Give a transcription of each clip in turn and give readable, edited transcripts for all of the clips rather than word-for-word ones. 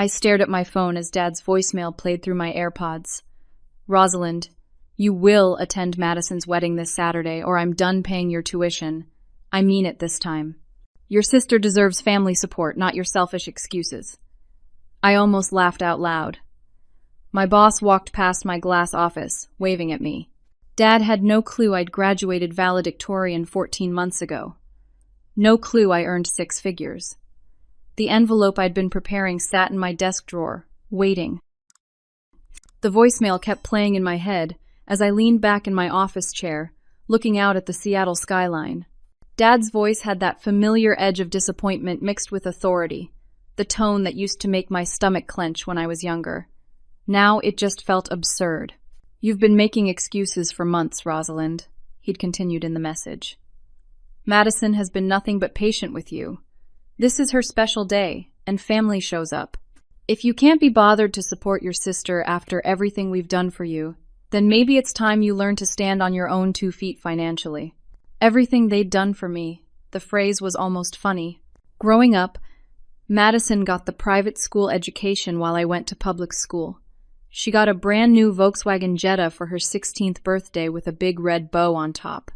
I stared at my phone as Dad's voicemail played through my AirPods. Rosalind, you will attend Madison's wedding this Saturday, or I'm done paying your tuition. I mean it this time. Your sister deserves family support, not your selfish excuses. I almost laughed out loud. My boss walked past my glass office, waving at me. Dad had no clue I'd graduated valedictorian 14 months ago. No clue I earned 6 figures. The envelope I'd been preparing sat in my desk drawer, waiting. The voicemail kept playing in my head as I leaned back in my office chair, looking out at the Seattle skyline. Dad's voice had that familiar edge of disappointment mixed with authority, the tone that used to make my stomach clench when I was younger. Now it just felt absurd. You've been making excuses for months, Rosalind, he'd continued in the message. Madison has been nothing but patient with you. This is her special day, and family shows up. If you can't be bothered to support your sister after everything we've done for you, then maybe it's time you learn to stand on your own 2 feet financially. Everything they'd done for me, the phrase was almost funny. Growing up, Madison got the private school education while I went to public school. She got a brand new Volkswagen Jetta for her 16th birthday with a big red bow on top.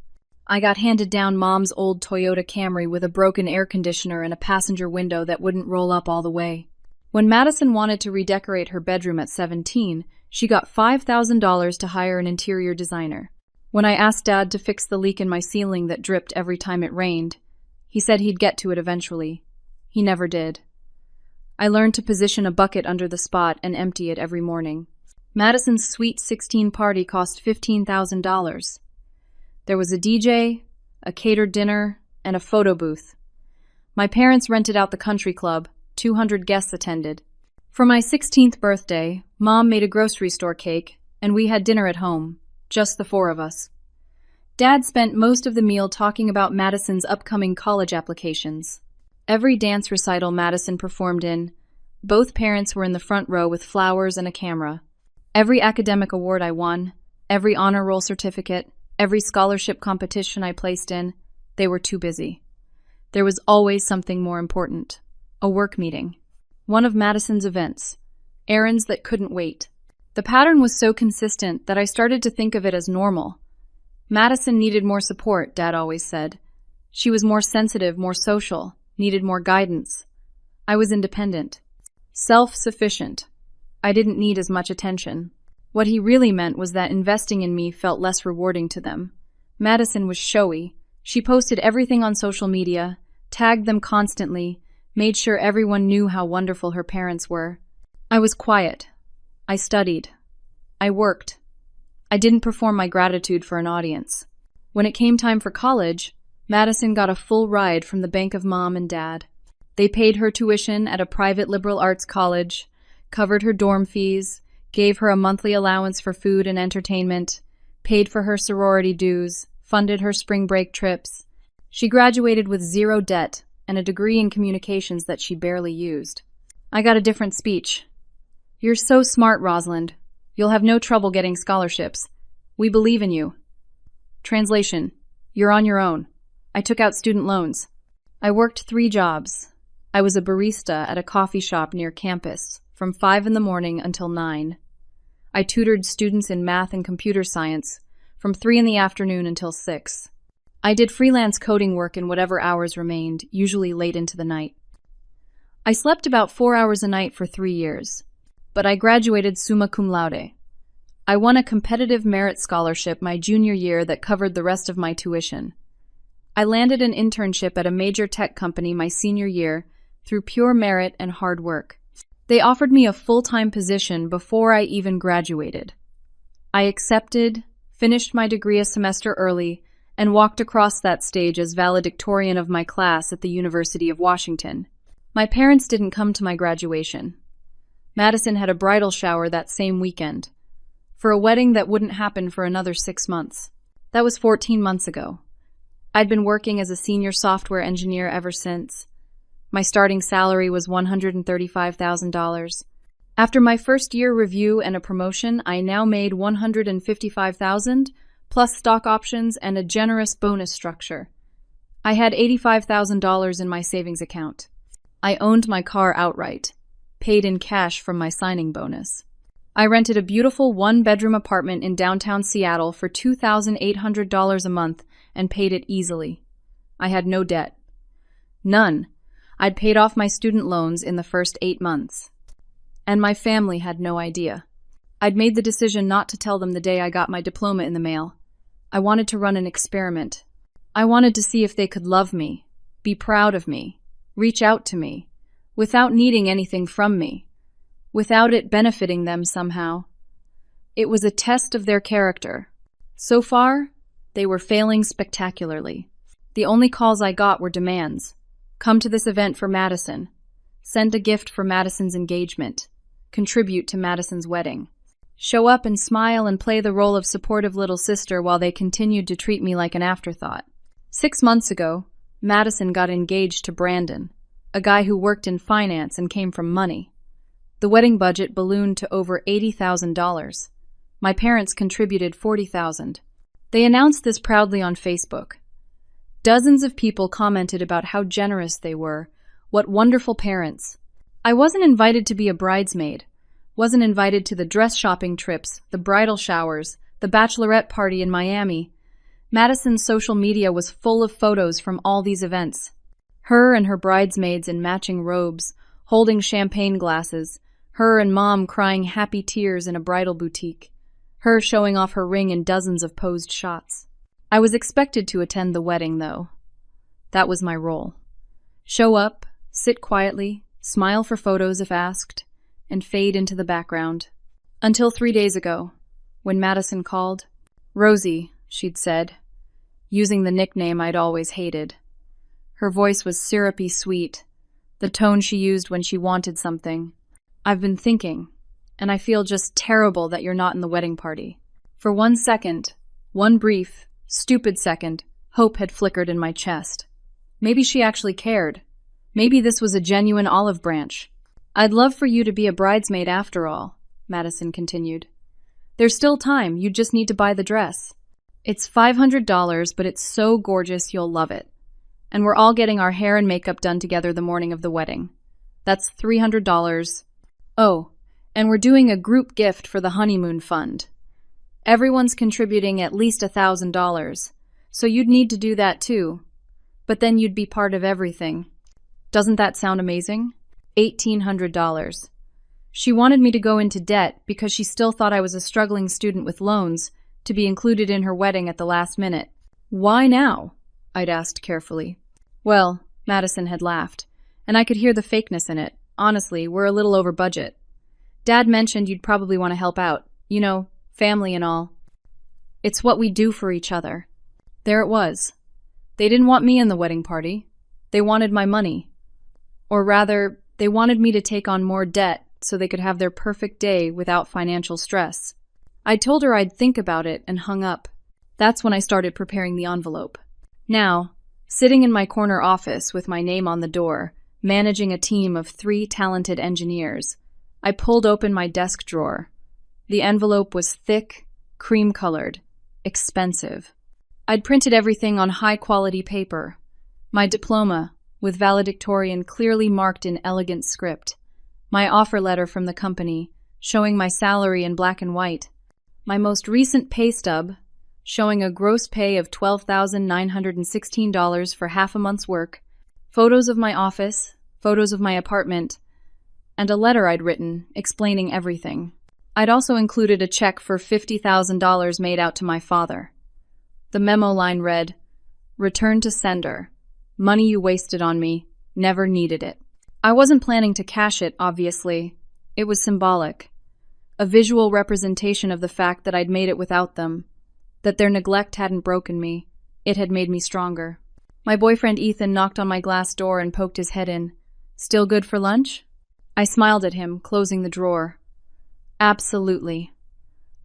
I got handed down Mom's old Toyota Camry with a broken air conditioner and a passenger window that wouldn't roll up all the way. When Madison wanted to redecorate her bedroom at 17, she got $5,000 to hire an interior designer. When I asked Dad to fix the leak in my ceiling that dripped every time it rained, he said he'd get to it eventually. He never did. I learned to position a bucket under the spot and empty it every morning. Madison's Sweet 16 party cost $15,000. There was a DJ, a catered dinner, and a photo booth. My parents rented out the country club. 200 guests attended. For my 16th birthday, Mom made a grocery store cake, and we had dinner at home, just the 4 of us. Dad spent most of the meal talking about Madison's upcoming college applications. Every dance recital Madison performed in, both parents were in the front row with flowers and a camera. Every academic award I won, every honor roll certificate, every scholarship competition I placed in, they were too busy. There was always something more important. A work meeting. One of Madison's events. Errands that couldn't wait. The pattern was so consistent that I started to think of it as normal. Madison needed more support, Dad always said. She was more sensitive, more social, needed more guidance. I was independent. Self-sufficient. I didn't need as much attention. What he really meant was that investing in me felt less rewarding to them. Madison was showy. She posted everything on social media, tagged them constantly, made sure everyone knew how wonderful her parents were. I was quiet. I studied. I worked. I didn't perform my gratitude for an audience. When it came time for college, Madison got a full ride from the bank of Mom and Dad. They paid her tuition at a private liberal arts college, covered her dorm fees, gave her a monthly allowance for food and entertainment, paid for her sorority dues, funded her spring break trips. She graduated with 0 debt and a degree in communications that she barely used. I got a different speech. You're so smart, Rosalind. You'll have no trouble getting scholarships. We believe in you. Translation: you're on your own. I took out student loans. I worked 3 jobs. I was a barista at a coffee shop near campus from 5 in the morning until 9. I tutored students in math and computer science from 3 in the afternoon until 6. I did freelance coding work in whatever hours remained, usually late into the night. I slept about 4 hours a night for 3 years, but I graduated summa cum laude. I won a competitive merit scholarship my junior year that covered the rest of my tuition. I landed an internship at a major tech company my senior year through pure merit and hard work. They offered me a full-time position before I even graduated. I accepted, finished my degree a semester early, and walked across that stage as valedictorian of my class at the University of Washington. My parents didn't come to my graduation. Madison had a bridal shower that same weekend, for a wedding that wouldn't happen for another 6 months. That was 14 months ago. I'd been working as a senior software engineer ever since. My starting salary was $135,000. After my first-year review and a promotion, I now made $155,000, plus stock options and a generous bonus structure. I had $85,000 in my savings account. I owned my car outright. paid in cash from my signing bonus. I rented a beautiful one-bedroom apartment in downtown Seattle for $2,800 a month and paid it easily. I had no debt. None. I'd paid off my student loans in the first 8 months. And my family had no idea. I'd made the decision not to tell them the day I got my diploma in the mail. I wanted to run an experiment. I wanted to see if they could love me, be proud of me, reach out to me, without needing anything from me, without it benefiting them somehow. It was a test of their character. So far, they were failing spectacularly. The only calls I got were demands. Come to this event for Madison. Send a gift for Madison's engagement. Contribute to Madison's wedding. Show up and smile and play the role of supportive little sister while they continued to treat me like an afterthought. 6 months ago, Madison got engaged to Brandon, a guy who worked in finance and came from money. The wedding budget ballooned to over $80,000. My parents contributed $40,000. They announced this proudly on Facebook. Dozens of people commented about how generous they were. What wonderful parents. I wasn't invited to be a bridesmaid. Wasn't invited to the dress shopping trips, the bridal showers, the bachelorette party in Miami. Madison's social media was full of photos from all these events. Her and her bridesmaids in matching robes, holding champagne glasses. Her and Mom crying happy tears in a bridal boutique. Her showing off her ring in dozens of posed shots. I was expected to attend the wedding, though. That was my role. Show up, sit quietly, smile for photos if asked, and fade into the background. Until 3 days ago, when Madison called. Rosie, she'd said, using the nickname I'd always hated. Her voice was syrupy sweet, the tone she used when she wanted something. I've been thinking, and I feel just terrible that you're not in the wedding party. For 1 second, one brief, stupid second, hope had flickered in my chest. Maybe she actually cared. Maybe this was a genuine olive branch. I'd love for you to be a bridesmaid after all, Madison continued. There's still time, you just need to buy the dress. It's $500, but it's so gorgeous you'll love it. And we're all getting our hair and makeup done together the morning of the wedding. That's $300. Oh, and we're doing a group gift for the honeymoon fund. Everyone's contributing at least $1,000, so you'd need to do that too. But then you'd be part of everything. Doesn't that sound amazing? $1,800. She wanted me to go into debt because she still thought I was a struggling student with loans to be included in her wedding at the last minute. Why now? I'd asked carefully. Well, Madison had laughed, and I could hear the fakeness in it. Honestly, we're a little over budget. Dad mentioned you'd probably want to help out. You know, family and all. It's what we do for each other. There it was. They didn't want me in the wedding party. They wanted my money. Or rather, they wanted me to take on more debt so they could have their perfect day without financial stress. I told her I'd think about it and hung up. That's when I started preparing the envelope. Now, sitting in my corner office with my name on the door, managing a team of 3 talented engineers, I pulled open my desk drawer. The envelope was thick, cream-colored, expensive. I'd printed everything on high-quality paper. My diploma, with valedictorian clearly marked in elegant script. My offer letter from the company, showing my salary in black and white. My most recent pay stub, showing a gross pay of $12,916 for half a month's work. Photos of my office, photos of my apartment, and a letter I'd written explaining everything. I'd also included a check for $50,000 made out to my father. The memo line read, "Return to sender. Money you wasted on me. Never needed it." I wasn't planning to cash it, obviously. It was symbolic. A visual representation of the fact that I'd made it without them. That their neglect hadn't broken me. It had made me stronger. My boyfriend Ethan knocked on my glass door and poked his head in. "Still good for lunch?" I smiled at him, closing the drawer. "Absolutely.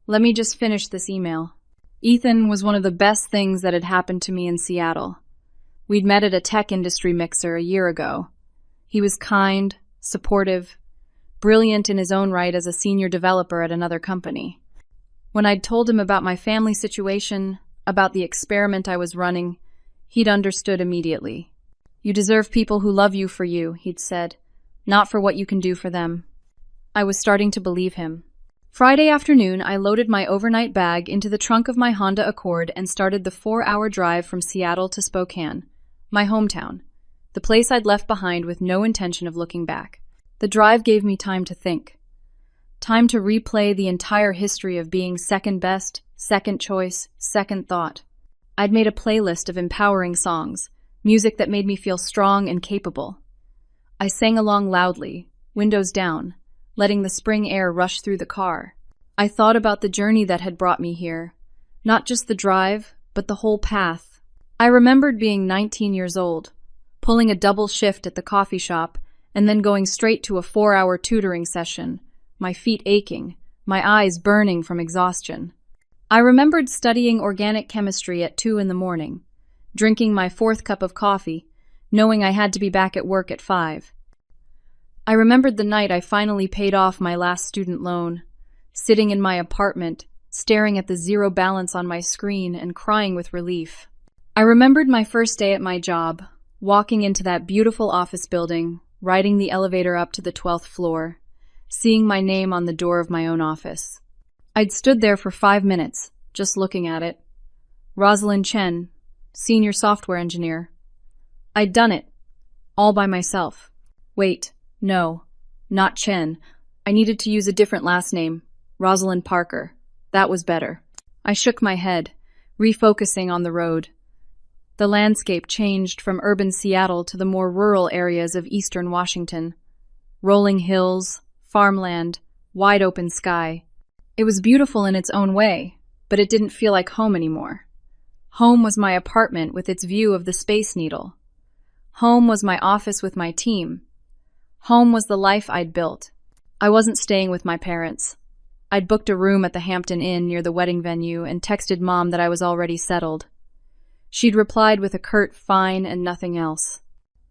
Let me just finish this email." Ethan was one of the best things that had happened to me in Seattle. We'd met at a tech industry mixer a year ago. He was kind, supportive, brilliant in his own right as a senior developer at another company. When I'd told him about my family situation, about the experiment I was running, he'd understood immediately. "You deserve people who love you for you," he'd said. not for what you can do for them. I was starting to believe him. Friday afternoon, I loaded my overnight bag into the trunk of my Honda Accord and started the 4-hour drive from Seattle to Spokane, my hometown, the place I'd left behind with no intention of looking back. The drive gave me time to think. Time to replay the entire history of being second best, second choice, second thought. I'd made a playlist of empowering songs, music that made me feel strong and capable. I sang along loudly, windows down, letting the spring air rush through the car. I thought about the journey that had brought me here, not just the drive, but the whole path. I remembered being 19 years old, pulling a double shift at the coffee shop, and then going straight to a 4-hour tutoring session, my feet aching, my eyes burning from exhaustion. I remembered studying organic chemistry at 2 in the morning, drinking my 4th cup of coffee, knowing I had to be back at work at 5. I remembered the night I finally paid off my last student loan, sitting in my apartment, staring at the zero balance on my screen and crying with relief. I remembered my first day at my job, walking into that beautiful office building, riding the elevator up to the 12th floor, seeing my name on the door of my own office. I'd stood there for 5 minutes, just looking at it. Rosalind Chen, senior software engineer. I'd done it, all by myself. Wait, no, not Chen. I needed to use a different last name, Rosalind Parker. That was better. I shook my head, refocusing on the road. The landscape changed from urban Seattle to the more rural areas of eastern Washington. Rolling hills, farmland, wide open sky. It was beautiful in its own way, but it didn't feel like home anymore. Home was my apartment with its view of the Space Needle. Home was my office with my team. Home was the life I'd built. I wasn't staying with my parents. I'd booked a room at the Hampton Inn near the wedding venue and texted Mom that I was already settled. She'd replied with a curt fine and nothing else.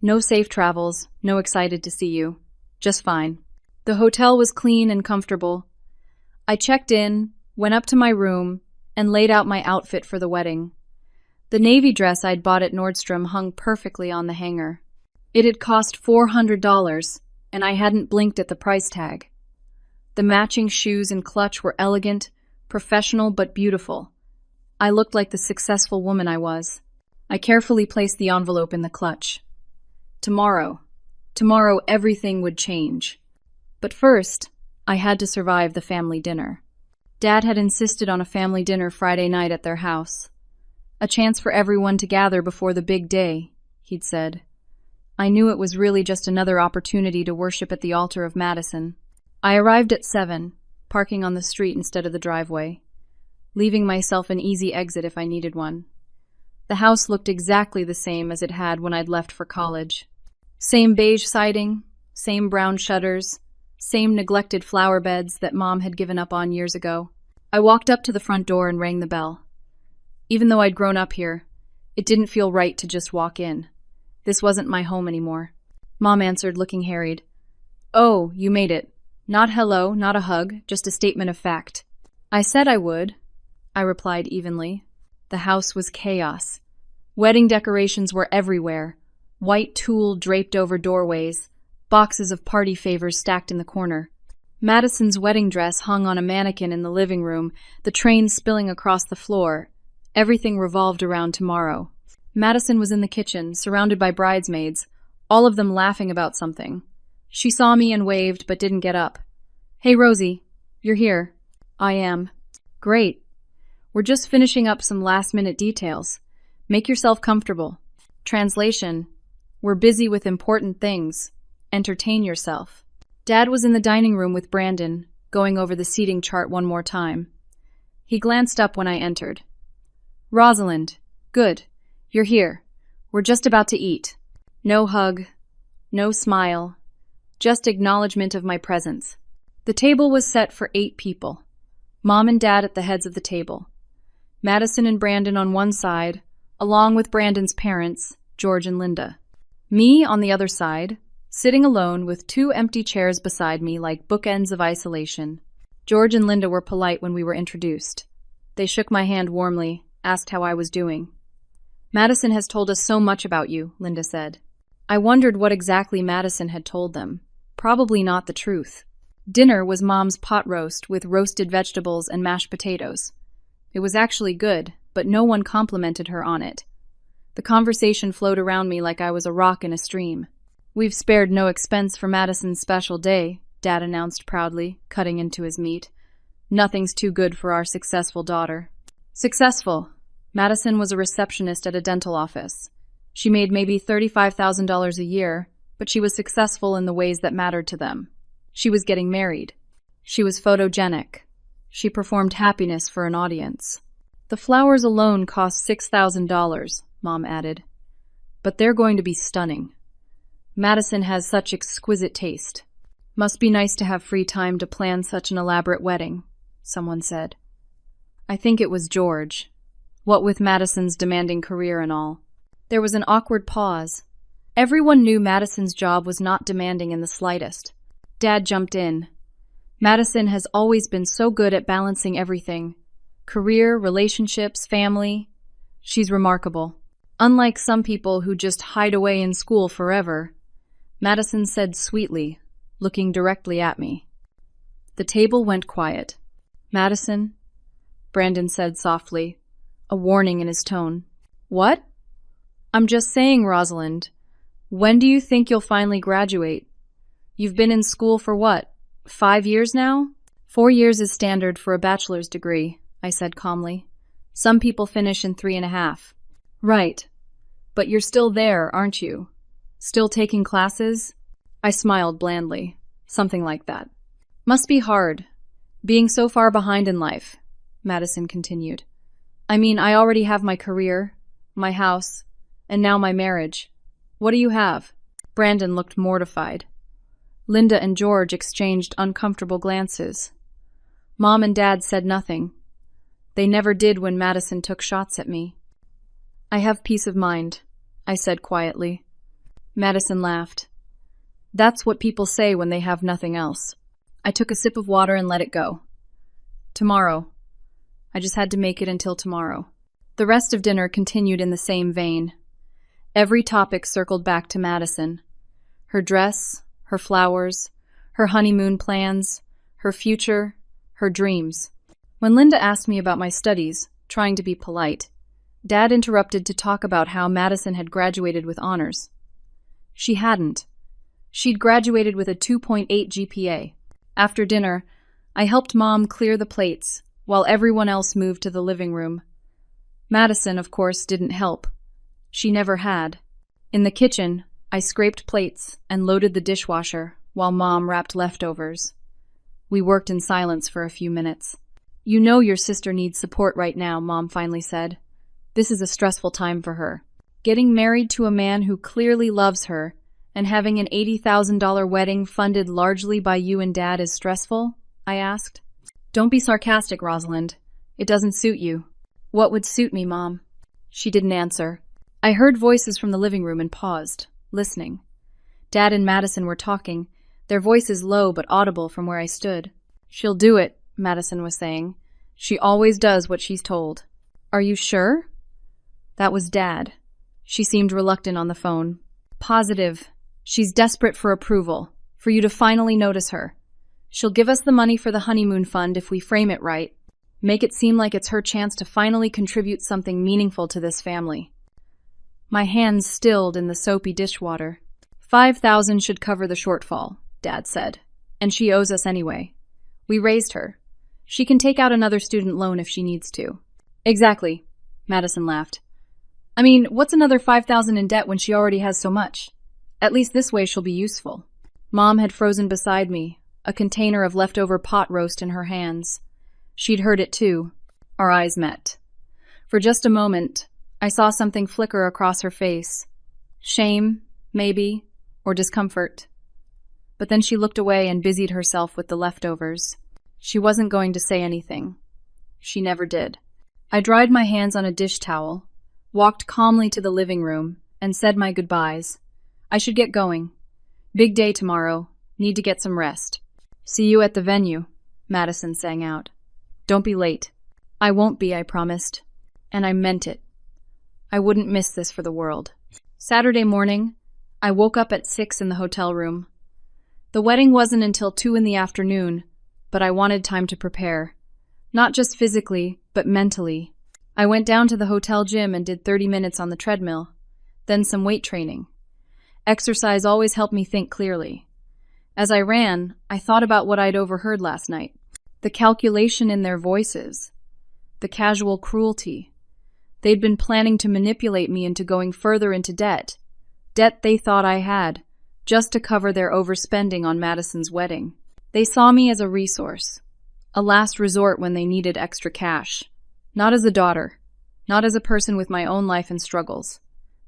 No safe travels, no excited to see you. Just fine. The hotel was clean and comfortable. I checked in, went up to my room, and laid out my outfit for the wedding. The navy dress I'd bought at Nordstrom hung perfectly on the hanger. It had cost $400, and I hadn't blinked at the price tag. The matching shoes and clutch were elegant, professional but beautiful. I looked like the successful woman I was. I carefully placed the envelope in the clutch. Tomorrow everything would change. But first, I had to survive the family dinner. Dad had insisted on a family dinner Friday night at their house. A chance for everyone to gather before the big day, he'd said. I knew it was really just another opportunity to worship at the altar of Madison. I arrived at 7, parking on the street instead of the driveway, leaving myself an easy exit if I needed one. The house looked exactly the same as it had when I'd left for college. Same beige siding, same brown shutters, same neglected flower beds that Mom had given up on years ago. I walked up to the front door and rang the bell. Even though I'd grown up here, it didn't feel right to just walk in. This wasn't my home anymore. Mom answered, looking harried. Oh, you made it. Not hello, not a hug, just a statement of fact. I said I would, I replied evenly. The house was chaos. Wedding decorations were everywhere. White tulle draped over doorways, boxes of party favors stacked in the corner. Madison's wedding dress hung on a mannequin in the living room, the train spilling across the floor. Everything revolved around tomorrow. Madison was in the kitchen, surrounded by bridesmaids, all of them laughing about something. She saw me and waved, but didn't get up. Hey, Rosie, you're here. I am. Great. We're just finishing up some last-minute details. Make yourself comfortable. Translation: we're busy with important things. Entertain yourself. Dad was in the dining room with Brandon, going over the seating chart one more time. He glanced up when I entered. Rosalind, good. You're here. We're just about to eat. No hug, no smile, just acknowledgement of my presence. The table was set for 8 people. Mom and Dad at the heads of the table. Madison and Brandon on one side, along with Brandon's parents, George and Linda. Me on the other side, sitting alone with 2 empty chairs beside me like bookends of isolation. George and Linda were polite when we were introduced. They shook my hand warmly, asked how I was doing. Madison has told us so much about you, Linda said. I wondered what exactly Madison had told them. Probably not the truth. Dinner was Mom's pot roast with roasted vegetables and mashed potatoes. It was actually good, but no one complimented her on it. The conversation flowed around me like I was a rock in a stream. "We've spared no expense for Madison's special day," Dad announced proudly, cutting into his meat. "Nothing's too good for our successful daughter." Successful. Madison was a receptionist at a dental office. She made maybe $35,000 a year, but she was successful in the ways that mattered to them. She was getting married. She was photogenic. She performed happiness for an audience. "The flowers alone cost $6,000, Mom added. "But they're going to be stunning. Madison has such exquisite taste. Must be nice to have free time to plan such an elaborate wedding," someone said. I think it was George. What with Madison's demanding career and all. There was an awkward pause. Everyone knew Madison's job was not demanding in the slightest. Dad jumped in. "Madison has always been so good at balancing everything. Career, relationships, family. She's remarkable. Unlike some people who just hide away in school forever," Madison said sweetly, looking directly at me. The table went quiet. "Madison," Brandon said softly, a warning in his tone. "What?" "I'm just saying, Rosalind. When do you think you'll finally graduate? You've been in school for what, 5 years now?" "4 years is standard for a bachelor's degree," I said calmly. "Some people finish in 3.5. "Right. But you're still there, aren't you? Still taking classes?" I smiled blandly. "Something like that." "Must be hard, being so far behind in life," Madison continued. "I mean, I already have my career, my house, and now my marriage. What do you have?" Brandon looked mortified. Linda and George exchanged uncomfortable glances. Mom and Dad said nothing. They never did when Madison took shots at me. "I have peace of mind," I said quietly. Madison laughed. "That's what people say when they have nothing else." I took a sip of water and let it go. Tomorrow. I just had to make it until tomorrow. The rest of dinner continued in the same vein. Every topic circled back to Madison. Her dress, her flowers, her honeymoon plans, her future, her dreams. When Linda asked me about my studies, trying to be polite, Dad interrupted to talk about how Madison had graduated with honors. She hadn't. She'd graduated with a 2.8 GPA. After dinner, I helped Mom clear the plates while everyone else moved to the living room. Madison, of course, didn't help. She never had. In the kitchen, I scraped plates and loaded the dishwasher while Mom wrapped leftovers. We worked in silence for a few minutes. "You know your sister needs support right now," Mom finally said. "This is a stressful time for her. Getting married to a man who clearly loves her and having an $80,000 wedding funded largely by you and Dad is stressful?" I asked. "Don't be sarcastic, Rosalind. It doesn't suit you." "What would suit me, Mom?" She didn't answer. I heard voices from the living room and paused, listening. Dad and Madison were talking, their voices low but audible from where I stood. "She'll do it," Madison was saying. "She always does what she's told." "Are you sure?" That was Dad. She seemed reluctant on the phone. "Positive. She's desperate for approval, for you to finally notice her. She'll give us the money for the honeymoon fund if we frame it right. Make it seem like it's her chance to finally contribute something meaningful to this family." My hands stilled in the soapy dishwater. $5,000 should cover the shortfall, Dad said. And she owes us anyway. We raised her. She can take out another student loan if she needs to. "Exactly," Madison laughed. "I mean, what's another $5,000 in debt when she already has so much? At least this way she'll be useful." Mom had frozen beside me, a container of leftover pot roast in her hands. She'd heard it too. Our eyes met. For just a moment, I saw something flicker across her face. Shame, maybe, or discomfort. But then she looked away and busied herself with the leftovers. She wasn't going to say anything. She never did. I dried my hands on a dish towel, walked calmly to the living room, and said my goodbyes. I should get going. Big day tomorrow. Need to get some rest. "See you at the venue," Madison sang out. "Don't be late." "I won't be," I promised. And I meant it. I wouldn't miss this for the world. Saturday morning, I woke up at 6 in the hotel room. The wedding wasn't until 2 in the afternoon, but I wanted time to prepare. Not just physically, but mentally. I went down to the hotel gym and did 30 minutes on the treadmill, then some weight training. Exercise always helped me think clearly. As I ran, I thought about what I'd overheard last night. The calculation in their voices. The casual cruelty. They'd been planning to manipulate me into going further into debt. Debt they thought I had, just to cover their overspending on Madison's wedding. They saw me as a resource, a last resort when they needed extra cash. Not as a daughter, not as a person with my own life and struggles.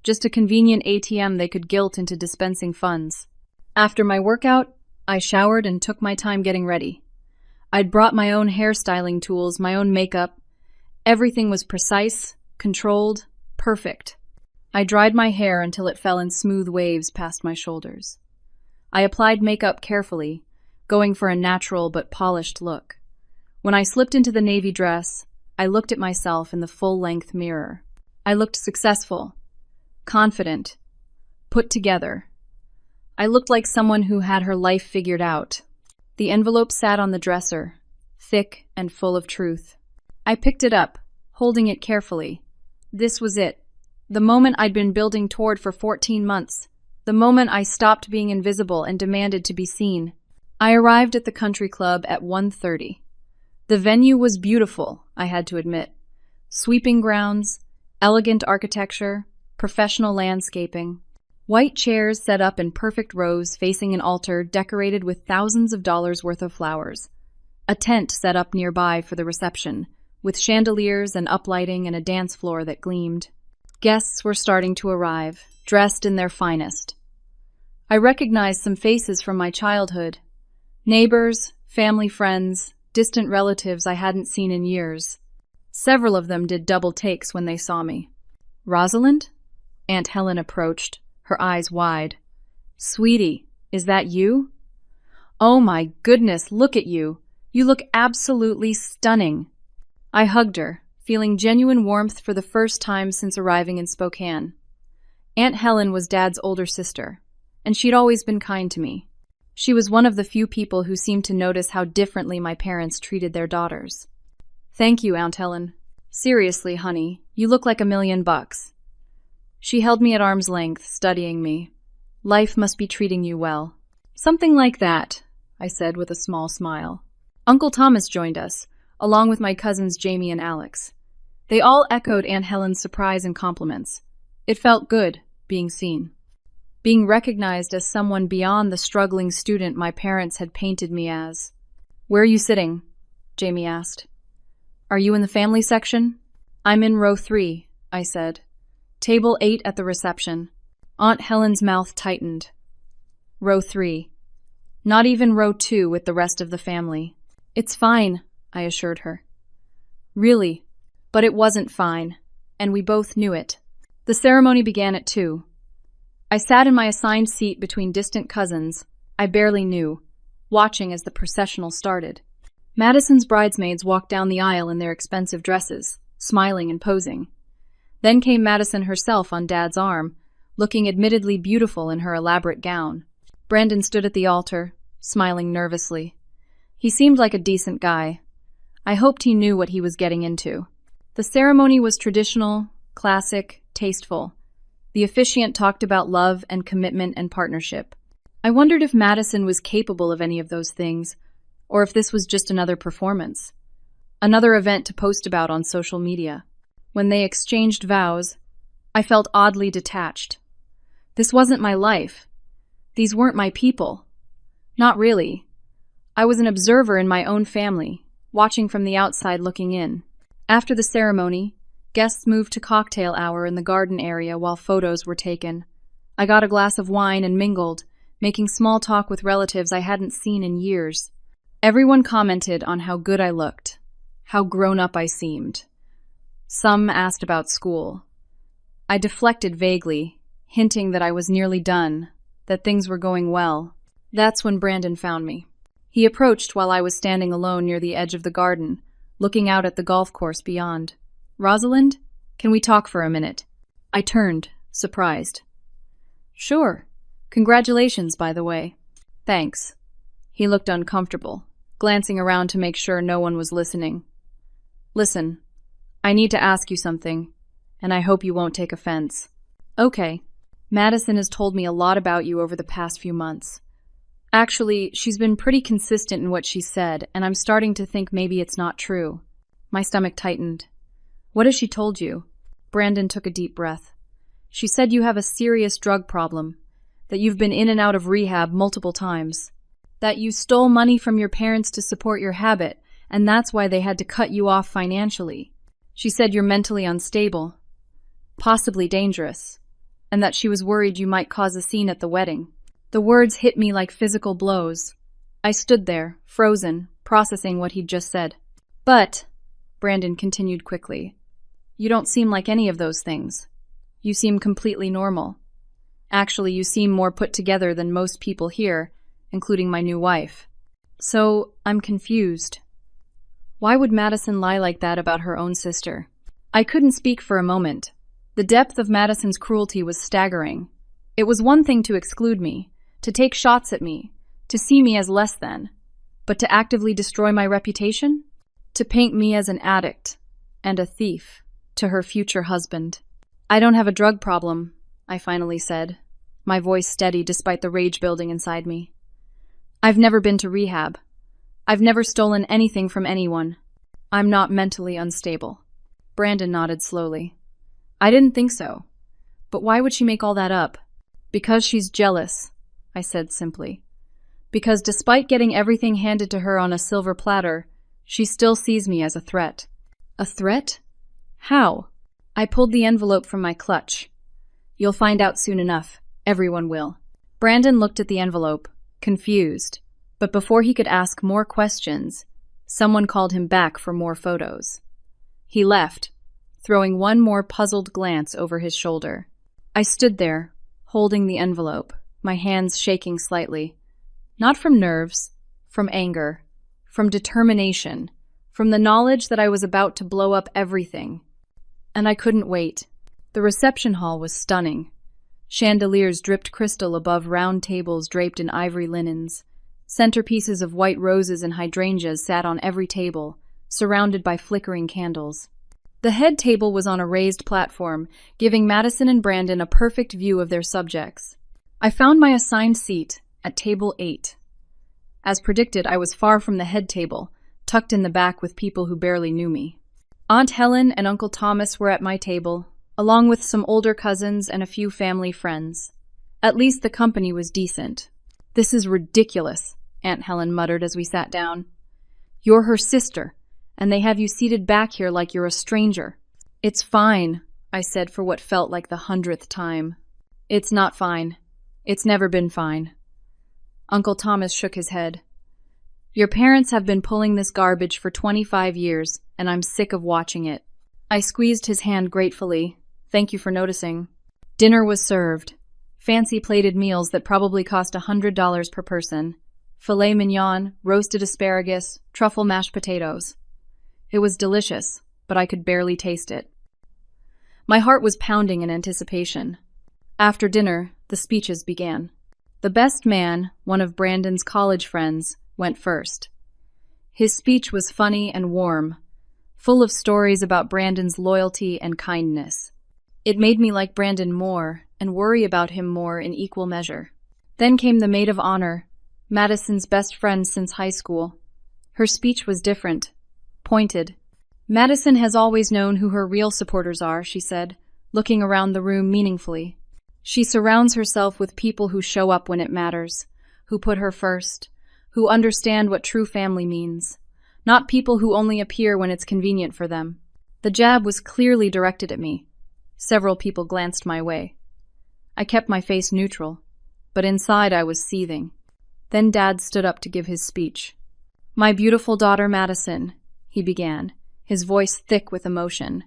Just a convenient ATM they could guilt into dispensing funds. After my workout, I showered and took my time getting ready. I'd brought my own hairstyling tools, my own makeup. Everything was precise, controlled, perfect. I dried my hair until it fell in smooth waves past my shoulders. I applied makeup carefully, going for a natural but polished look. When I slipped into the navy dress, I looked at myself in the full-length mirror. I looked successful, confident, put together. I looked like someone who had her life figured out. The envelope sat on the dresser, thick and full of truth. I picked it up, holding it carefully. This was it. The moment I'd been building toward for 14 months. The moment I stopped being invisible and demanded to be seen. I arrived at the country club at 1:30. The venue was beautiful, I had to admit. Sweeping grounds, elegant architecture, professional landscaping. White chairs set up in perfect rows facing an altar decorated with thousands of dollars worth of flowers. A tent set up nearby for the reception, with chandeliers and uplighting and a dance floor that gleamed. Guests were starting to arrive, dressed in their finest. I recognized some faces from my childhood. Neighbors, family friends, distant relatives I hadn't seen in years. Several of them did double takes when they saw me. "Rosalind?" Aunt Helen approached, her eyes wide. "Sweetie, is that you?" "Oh my goodness, look at you. You look absolutely stunning." I hugged her, feeling genuine warmth for the first time since arriving in Spokane. Aunt Helen was Dad's older sister, and she'd always been kind to me. She was one of the few people who seemed to notice how differently my parents treated their daughters. "Thank you, Aunt Helen. Seriously, honey, you look like $1,000,000. She held me at arm's length, studying me. "Life must be treating you well." "Something like that," I said with a small smile. Uncle Thomas joined us, along with my cousins Jamie and Alex. They all echoed Aunt Helen's surprise and compliments. It felt good, being seen. Being recognized as someone beyond the struggling student my parents had painted me as. "Where are you sitting?" Jamie asked. "Are you in the family section?" "I'm in row 3, I said. "Table 8 at the reception." Aunt Helen's mouth tightened. "Row 3. Not even row 2 with the rest of the family." "It's fine," I assured her. Really, but it wasn't fine, and we both knew it. The ceremony began at 2. I sat in my assigned seat between distant cousins I barely knew, watching as the processional started. Madison's bridesmaids walked down the aisle in their expensive dresses, smiling and posing. Then came Madison herself on Dad's arm, looking admittedly beautiful in her elaborate gown. Brandon stood at the altar, smiling nervously. He seemed like a decent guy. I hoped he knew what he was getting into. The ceremony was traditional, classic, tasteful. The officiant talked about love and commitment and partnership. I wondered if Madison was capable of any of those things, or if this was just another performance. Another event to post about on social media. When they exchanged vows, I felt oddly detached. This wasn't my life. These weren't my people. Not really. I was an observer in my own family, watching from the outside looking in. After the ceremony, guests moved to cocktail hour in the garden area while photos were taken. I got a glass of wine and mingled, making small talk with relatives I hadn't seen in years. Everyone commented on how good I looked, how grown up I seemed. Some asked about school. I deflected vaguely, hinting that I was nearly done, that things were going well. That's when Brandon found me. He approached while I was standing alone near the edge of the garden, looking out at the golf course beyond. "Rosalind, can we talk for a minute?" I turned, surprised. "Sure. Congratulations, by the way." Thanks. He looked uncomfortable, glancing around to make sure no one was listening. Listen, I need to ask you something, and I hope you won't take offense. Okay. Madison has told me a lot about you over the past few months. Actually, she's been pretty consistent in what she said, and I'm starting to think maybe it's not true. My stomach tightened. What has she told you? Brandon took a deep breath. She said you have a serious drug problem, that you've been in and out of rehab multiple times, that you stole money from your parents to support your habit, and that's why they had to cut you off financially. She said you're mentally unstable, possibly dangerous, and that she was worried you might cause a scene at the wedding. The words hit me like physical blows. I stood there, frozen, processing what he'd just said. But, Brandon continued quickly, you don't seem like any of those things. You seem completely normal. Actually, you seem more put together than most people here, including my new wife. So, I'm confused. Why would Madison lie like that about her own sister? I couldn't speak for a moment. The depth of Madison's cruelty was staggering. It was one thing to exclude me, to take shots at me, to see me as less than, but to actively destroy my reputation? To paint me as an addict and a thief to her future husband. I don't have a drug problem, I finally said, my voice steady despite the rage building inside me. I've never been to rehab. I've never stolen anything from anyone. I'm not mentally unstable. Brandon nodded slowly. I didn't think so. But why would she make all that up? Because she's jealous, I said simply. Because despite getting everything handed to her on a silver platter, she still sees me as a threat. A threat? How? I pulled the envelope from my clutch. You'll find out soon enough. Everyone will. Brandon looked at the envelope, confused. But before he could ask more questions, someone called him back for more photos. He left, throwing one more puzzled glance over his shoulder. I stood there, holding the envelope, my hands shaking slightly. Not from nerves, from anger, from determination, from the knowledge that I was about to blow up everything. And I couldn't wait. The reception hall was stunning. Chandeliers dripped crystal above round tables draped in ivory linens. Centerpieces of white roses and hydrangeas sat on every table, surrounded by flickering candles. The head table was on a raised platform, giving Madison and Brandon a perfect view of their subjects. I found my assigned seat at table 8. As predicted, I was far from the head table, tucked in the back with people who barely knew me. Aunt Helen and Uncle Thomas were at my table, along with some older cousins and a few family friends. At least the company was decent. This is ridiculous, Aunt Helen muttered as we sat down. You're her sister, and they have you seated back here like you're a stranger. It's fine, I said for what felt like the 100th time. It's not fine. It's never been fine. Uncle Thomas shook his head. Your parents have been pulling this garbage for 25 years, and I'm sick of watching it. I squeezed his hand gratefully. Thank you for noticing. Dinner was served. Fancy plated meals that probably cost $100 per person. Filet mignon, roasted asparagus, truffle mashed potatoes. It was delicious, but I could barely taste it. My heart was pounding in anticipation. After dinner, the speeches began. The best man, one of Brandon's college friends, went first. His speech was funny and warm, full of stories about Brandon's loyalty and kindness. It made me like Brandon more and worry about him more in equal measure. Then came the maid of honor, Madison's best friend since high school. Her speech was different, pointed. Madison has always known who her real supporters are, she said, looking around the room meaningfully. She surrounds herself with people who show up when it matters, who put her first, who understand what true family means, not people who only appear when it's convenient for them. The jab was clearly directed at me. Several people glanced my way. I kept my face neutral, but inside I was seething. Then Dad stood up to give his speech. My beautiful daughter Madison, he began, his voice thick with emotion.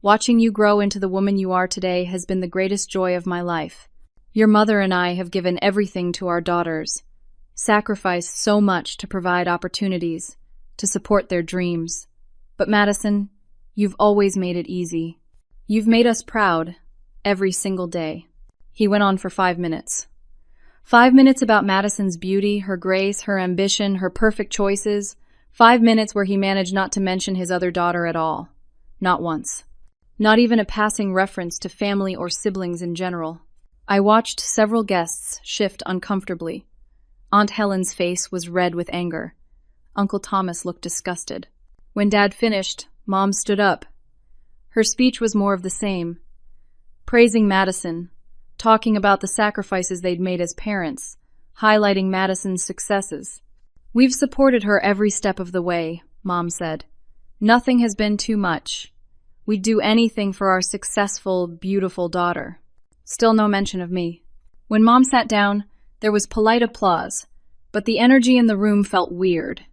Watching you grow into the woman you are today has been the greatest joy of my life. Your mother and I have given everything to our daughters, sacrificed so much to provide opportunities, to support their dreams. But Madison, you've always made it easy. You've made us proud, every single day. He went on for 5 minutes. 5 minutes about Madison's beauty, her grace, her ambition, her perfect choices. 5 minutes where he managed not to mention his other daughter at all. Not once. Not even a passing reference to family or siblings in general. I watched several guests shift uncomfortably. Aunt Helen's face was red with anger. Uncle Thomas looked disgusted. When Dad finished, Mom stood up. Her speech was more of the same. Praising Madison, talking about the sacrifices they'd made as parents, highlighting Madison's successes. "We've supported her every step of the way," Mom said. "Nothing has been too much. We'd do anything for our successful, beautiful daughter." Still no mention of me. When Mom sat down, there was polite applause, but the energy in the room felt weird.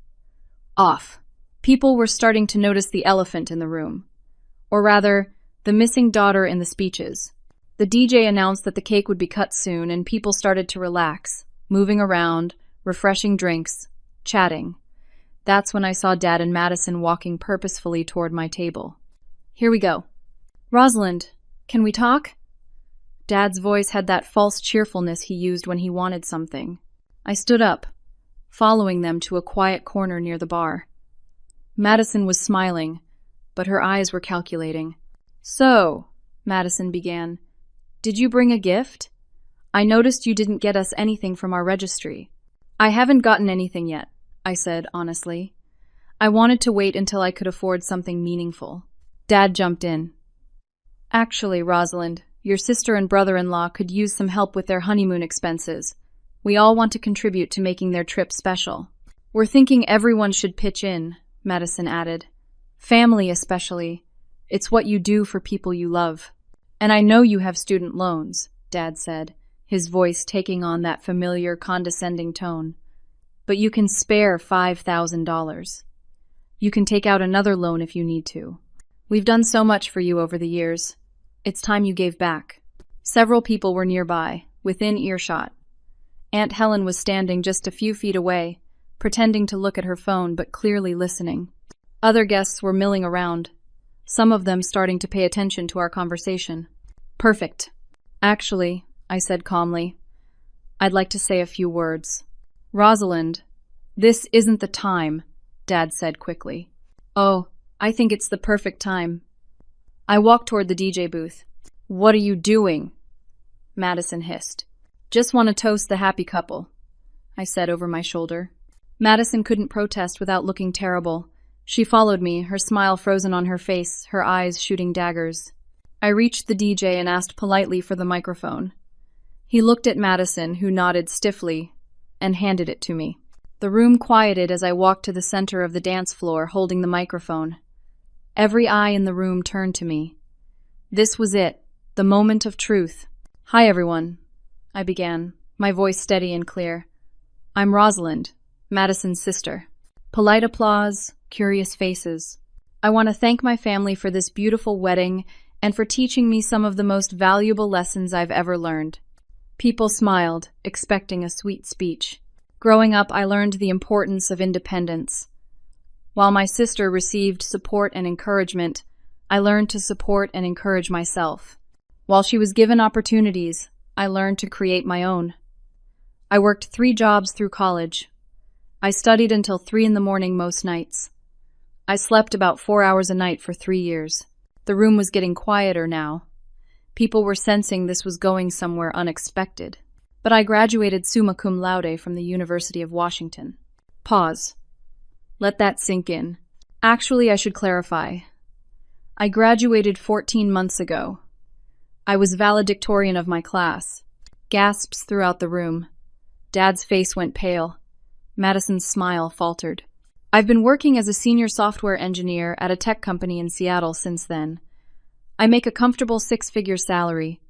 Off. People were starting to notice the elephant in the room. Or rather, the missing daughter in the speeches. The DJ announced that the cake would be cut soon, and people started to relax, moving around, refreshing drinks, chatting. That's when I saw Dad and Madison walking purposefully toward my table. "Here we go." "Rosalind, can we talk?" Dad's voice had that false cheerfulness he used when he wanted something. I stood up, following them to a quiet corner near the bar. Madison was smiling, but her eyes were calculating. "So," Madison began, "did you bring a gift? I noticed you didn't get us anything from our registry." "I haven't gotten anything yet," I said honestly. I wanted to wait until I could afford something meaningful. Dad jumped in. "Actually, Rosalind, your sister and brother-in-law could use some help with their honeymoon expenses. We all want to contribute to making their trip special." "We're thinking everyone should pitch in," Madison added. "Family especially. It's what you do for people you love." "And I know you have student loans," Dad said, his voice taking on that familiar, condescending tone. "But you can spare $5,000. You can take out another loan if you need to. We've done so much for you over the years. It's time you gave back." Several people were nearby, within earshot. Aunt Helen was standing just a few feet away, pretending to look at her phone but clearly listening. Other guests were milling around, some of them starting to pay attention to our conversation. "Perfect. Actually," I said calmly, "I'd like to say a few words." "Rosalind, this isn't the time," Dad said quickly. "Oh, I think it's the perfect time." I walked toward the DJ booth. "What are you doing?" Madison hissed. "Just want to toast the happy couple," I said over my shoulder. Madison couldn't protest without looking terrible. She followed me, her smile frozen on her face, her eyes shooting daggers. I reached the DJ and asked politely for the microphone. He looked at Madison, who nodded stiffly, and handed it to me. The room quieted as I walked to the center of the dance floor, holding the microphone. Every eye in the room turned to me. This was it, the moment of truth. "Hi, everyone," I began, my voice steady and clear. "I'm Rosalind, Madison's sister." Polite applause, curious faces. "I want to thank my family for this beautiful wedding and for teaching me some of the most valuable lessons I've ever learned." People smiled, expecting a sweet speech. Growing up, I learned the importance of independence. While my sister received support and encouragement, I learned to support and encourage myself. While she was given opportunities, I learned to create my own. I worked 3 jobs through college. I studied until 3 in the morning most nights. I slept about 4 hours a night for 3 years. The room was getting quieter now. People were sensing this was going somewhere unexpected. But I graduated summa cum laude from the University of Washington. Pause. Let that sink in. Actually, I should clarify. I graduated 14 months ago. I was valedictorian of my class. Gasps throughout the room. Dad's face went pale. Madison's smile faltered. I've been working as a senior software engineer at a tech company in Seattle since then. I make a comfortable 6-figure salary.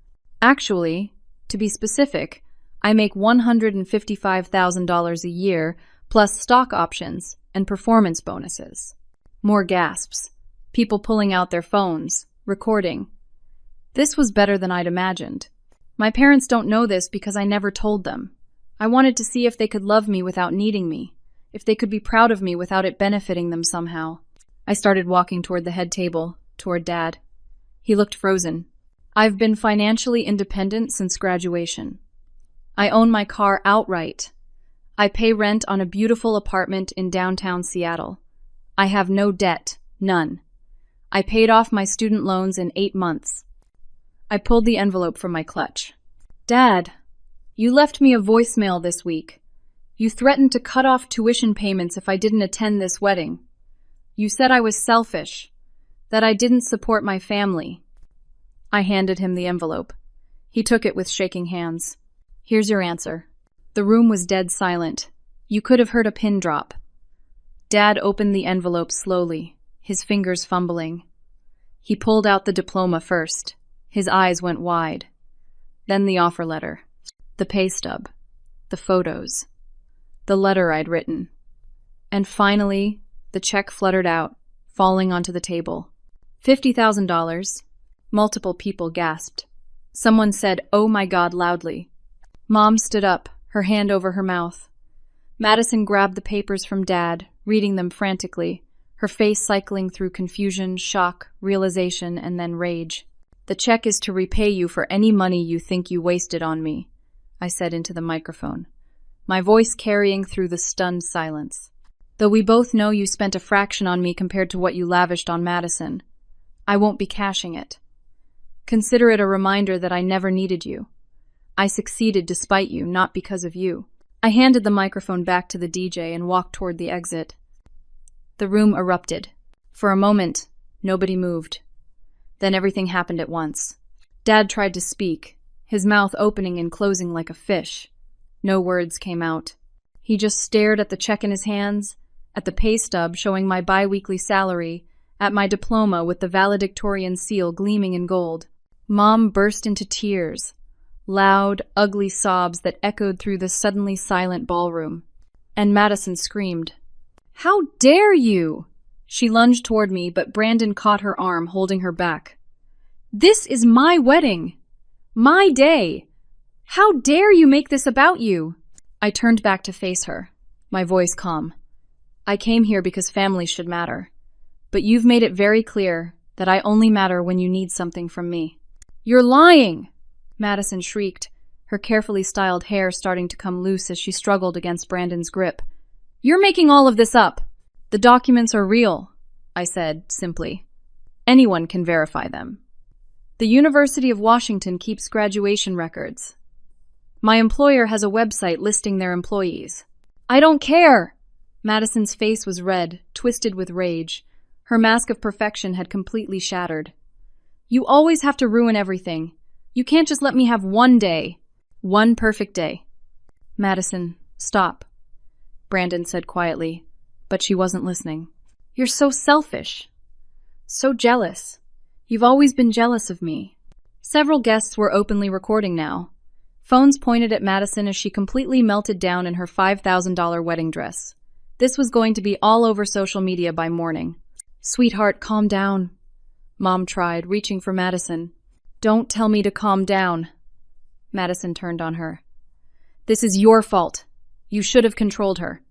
Actually, to be specific, I make $155,000 a year, plus stock options and performance bonuses. More gasps. People pulling out their phones, recording. This was better than I'd imagined. My parents don't know this because I never told them. I wanted to see if they could love me without needing me, if they could be proud of me without it benefiting them somehow. I started walking toward the head table, toward Dad. He looked frozen. I've been financially independent since graduation. I own my car outright. I pay rent on a beautiful apartment in downtown Seattle. I have no debt, none. I paid off my student loans in 8 months. I pulled the envelope from my clutch. Dad, you left me a voicemail this week. You threatened to cut off tuition payments if I didn't attend this wedding. You said I was selfish, that I didn't support my family. I handed him the envelope. He took it with shaking hands. Here's your answer. The room was dead silent. You could have heard a pin drop. Dad opened the envelope slowly, his fingers fumbling. He pulled out the diploma first. His eyes went wide. Then the offer letter, the pay stub, the photos, the letter I'd written. And finally, the check fluttered out, falling onto the table. $50,000. Multiple people gasped. Someone said, "Oh my God," loudly. Mom stood up, her hand over her mouth. Madison grabbed the papers from Dad, reading them frantically, her face cycling through confusion, shock, realization, and then rage. "The check is to repay you for any money you think you wasted on me," I said into the microphone, my voice carrying through the stunned silence. "Though we both know you spent a fraction on me compared to what you lavished on Madison, I won't be cashing it. Consider it a reminder that I never needed you. I succeeded despite you, not because of you." I handed the microphone back to the DJ and walked toward the exit. The room erupted. For a moment, nobody moved. Then everything happened at once. Dad tried to speak, his mouth opening and closing like a fish. No words came out. He just stared at the check in his hands, at the pay stub showing my bi-weekly salary, at my diploma with the valedictorian seal gleaming in gold. Mom burst into tears, loud, ugly sobs that echoed through the suddenly silent ballroom. And Madison screamed, "How dare you!" She lunged toward me, but Brandon caught her arm, holding her back. "This is my wedding! My day! How dare you make this about you?" I turned back to face her, my voice calm. "I came here because families should matter. But you've made it very clear that I only matter when you need something from me." "You're lying!" Madison shrieked, her carefully styled hair starting to come loose as she struggled against Brandon's grip. "You're making all of this up." "The documents are real," I said, simply. "Anyone can verify them. The University of Washington keeps graduation records. My employer has a website listing their employees." "I don't care!" Madison's face was red, twisted with rage. Her mask of perfection had completely shattered. "You always have to ruin everything. You can't just let me have one day. One perfect day." "Madison, stop," Brandon said quietly, but she wasn't listening. "You're so selfish. So jealous. You've always been jealous of me." Several guests were openly recording now. Phones pointed at Madison as she completely melted down in her $5,000 wedding dress. This was going to be all over social media by morning. "Sweetheart, calm down," Mom tried, reaching for Madison. "Don't tell me to calm down." Madison turned on her. "This is your fault. You should have controlled her.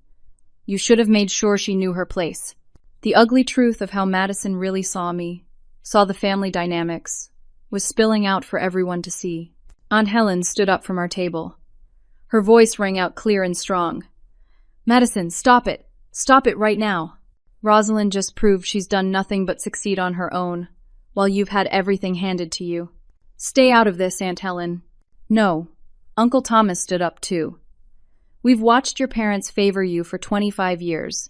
You should have made sure she knew her place." The ugly truth of how Madison really saw me, saw the family dynamics, was spilling out for everyone to see. Aunt Helen stood up from our table. Her voice rang out clear and strong. "Madison, stop it. Stop it right now. Rosalind just proved she's done nothing but succeed on her own, while you've had everything handed to you. Stay out of this, Aunt Helen." "No." Uncle Thomas stood up too. "We've watched your parents favor you for 25 years.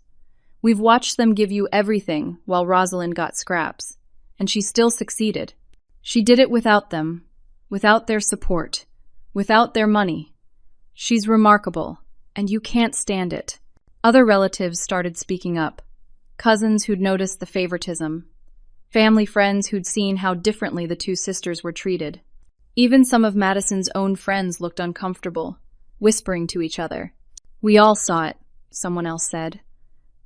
We've watched them give you everything while Rosalind got scraps, and she still succeeded. She did it without them, without their support, without their money. She's remarkable, and you can't stand it." Other relatives started speaking up. Cousins who'd noticed the favoritism. Family friends who'd seen how differently the two sisters were treated. Even some of Madison's own friends looked uncomfortable, whispering to each other. "We all saw it," someone else said.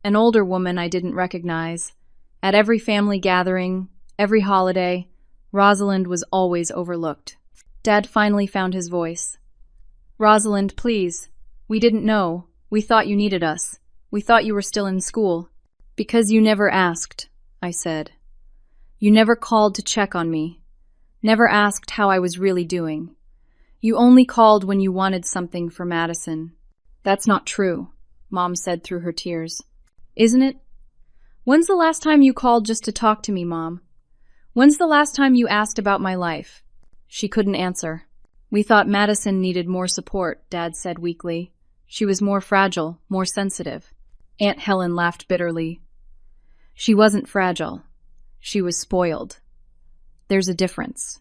An older woman I didn't recognize. At every family gathering, every holiday, Rosalind was always overlooked. Dad finally found his voice. "Rosalind, please. We didn't know. We thought you needed us. We thought you were still in school." "Because you never asked," I said. "You never called to check on me. Never asked how I was really doing. You only called when you wanted something for Madison. That's not true, Mom said through her tears. Isn't it? When's the last time you called just to talk to me, Mom? When's the last time you asked about my life? She couldn't answer. We thought Madison needed more support, Dad said weakly. She was more fragile, more sensitive. Aunt Helen laughed bitterly. She wasn't fragile. She was spoiled. There's a difference.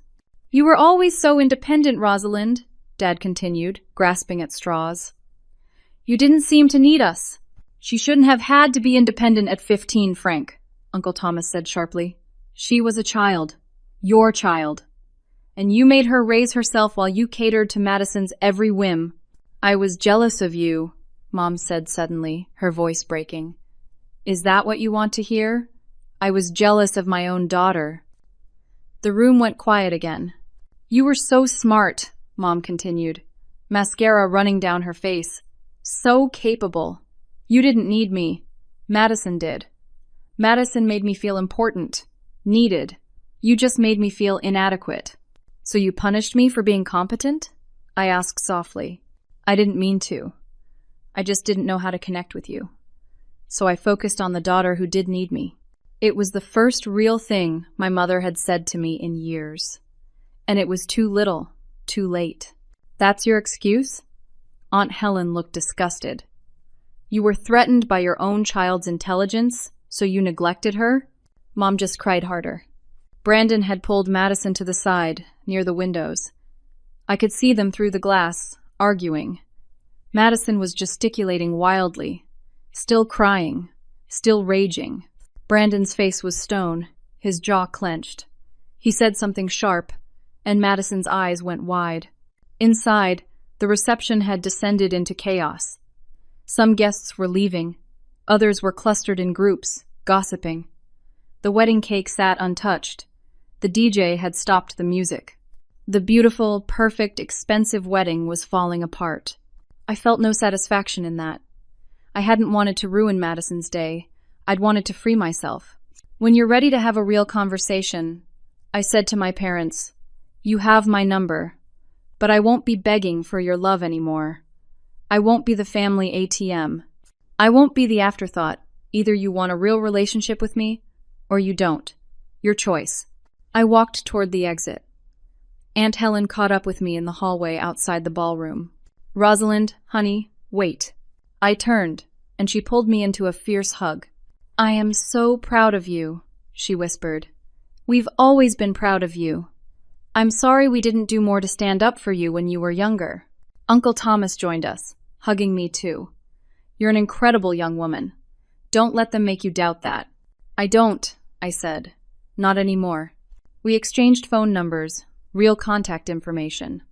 You were always so independent, Rosalind, Dad continued, grasping at straws. You didn't seem to need us. She shouldn't have had to be independent at 15, Frank, Uncle Thomas said sharply. She was a child. Your child. And you made her raise herself while you catered to Madison's every whim. I was jealous of you, Mom said suddenly, her voice breaking. Is that what you want to hear? I was jealous of my own daughter. The room went quiet again. You were so smart, Mom continued, mascara running down her face. So capable. You didn't need me. Madison did. Madison made me feel important, needed. You just made me feel inadequate. So you punished me for being competent? I asked softly. I didn't mean to. I just didn't know how to connect with you. So I focused on the daughter who did need me. It was the first real thing my mother had said to me in years. And it was too little, too late. That's your excuse? Aunt Helen looked disgusted. You were threatened by your own child's intelligence, so you neglected her? Mom just cried harder. Brandon had pulled Madison to the side, near the windows. I could see them through the glass, arguing. Madison was gesticulating wildly, still crying, still raging. Brandon's face was stone, his jaw clenched. He said something sharp, and Madison's eyes went wide. Inside, the reception had descended into chaos. Some guests were leaving. Others were clustered in groups, gossiping. The wedding cake sat untouched. The DJ had stopped the music. The beautiful, perfect, expensive wedding was falling apart. I felt no satisfaction in that. I hadn't wanted to ruin Madison's day. I'd wanted to free myself. When you're ready to have a real conversation, I said to my parents, you have my number, but I won't be begging for your love anymore. I won't be the family ATM. I won't be the afterthought. Either you want a real relationship with me, or you don't. Your choice. I walked toward the exit. Aunt Helen caught up with me in the hallway outside the ballroom. Rosalind, honey, wait. I turned, and she pulled me into a fierce hug. I am so proud of you, she whispered. We've always been proud of you. I'm sorry we didn't do more to stand up for you when you were younger. Uncle Thomas joined us, hugging me too. You're an incredible young woman. Don't let them make you doubt that. I don't, I said. Not anymore. We exchanged phone numbers, real contact information.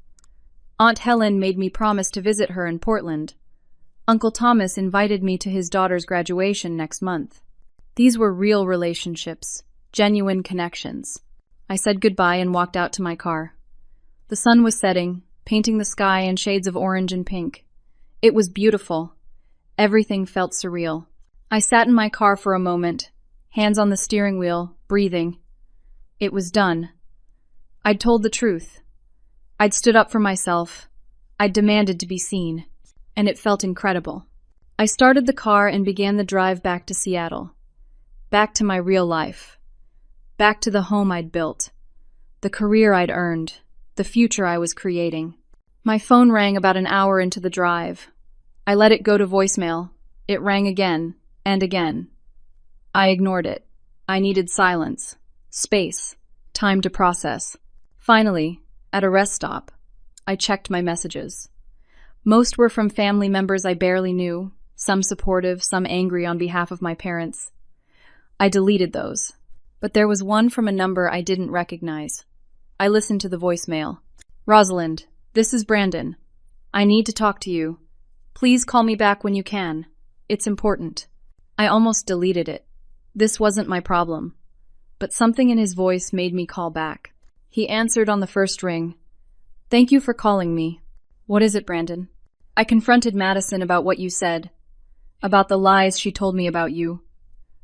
Aunt Helen made me promise to visit her in Portland. Uncle Thomas invited me to his daughter's graduation next month. These were real relationships, genuine connections. I said goodbye and walked out to my car. The sun was setting, painting the sky in shades of orange and pink. It was beautiful. Everything felt surreal. I sat in my car for a moment, hands on the steering wheel, breathing. It was done. I'd told the truth. I'd stood up for myself. I'd demanded to be seen. And it felt incredible. I started the car and began the drive back to Seattle. Back to my real life. Back to the home I'd built. The career I'd earned. The future I was creating. My phone rang about an hour into the drive. I let it go to voicemail. It rang again and again. I ignored it. I needed silence, space, time to process. Finally, at a rest stop, I checked my messages. Most were from family members I barely knew, some supportive, some angry on behalf of my parents. I deleted those, but there was one from a number I didn't recognize. I listened to the voicemail. Rosalind, this is Brandon. I need to talk to you. Please call me back when you can. It's important. I almost deleted it. This wasn't my problem. But something in his voice made me call back. He answered on the first ring. Thank you for calling me. What is it, Brandon? I confronted Madison about what you said. About the lies she told me about you.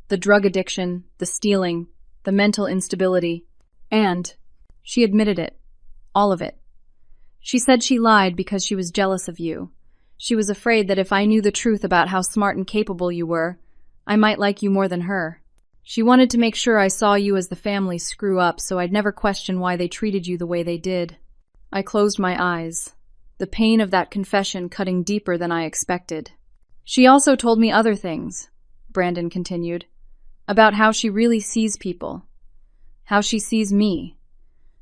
The drug addiction, the stealing, the mental instability. And she admitted it. All of it. She said she lied because she was jealous of you. She was afraid that if I knew the truth about how smart and capable you were, I might like you more than her. She wanted to make sure I saw you as the family screw up so I'd never question why they treated you the way they did. I closed my eyes, the pain of that confession cutting deeper than I expected. She also told me other things, Brandon continued, about how she really sees people, how she sees me.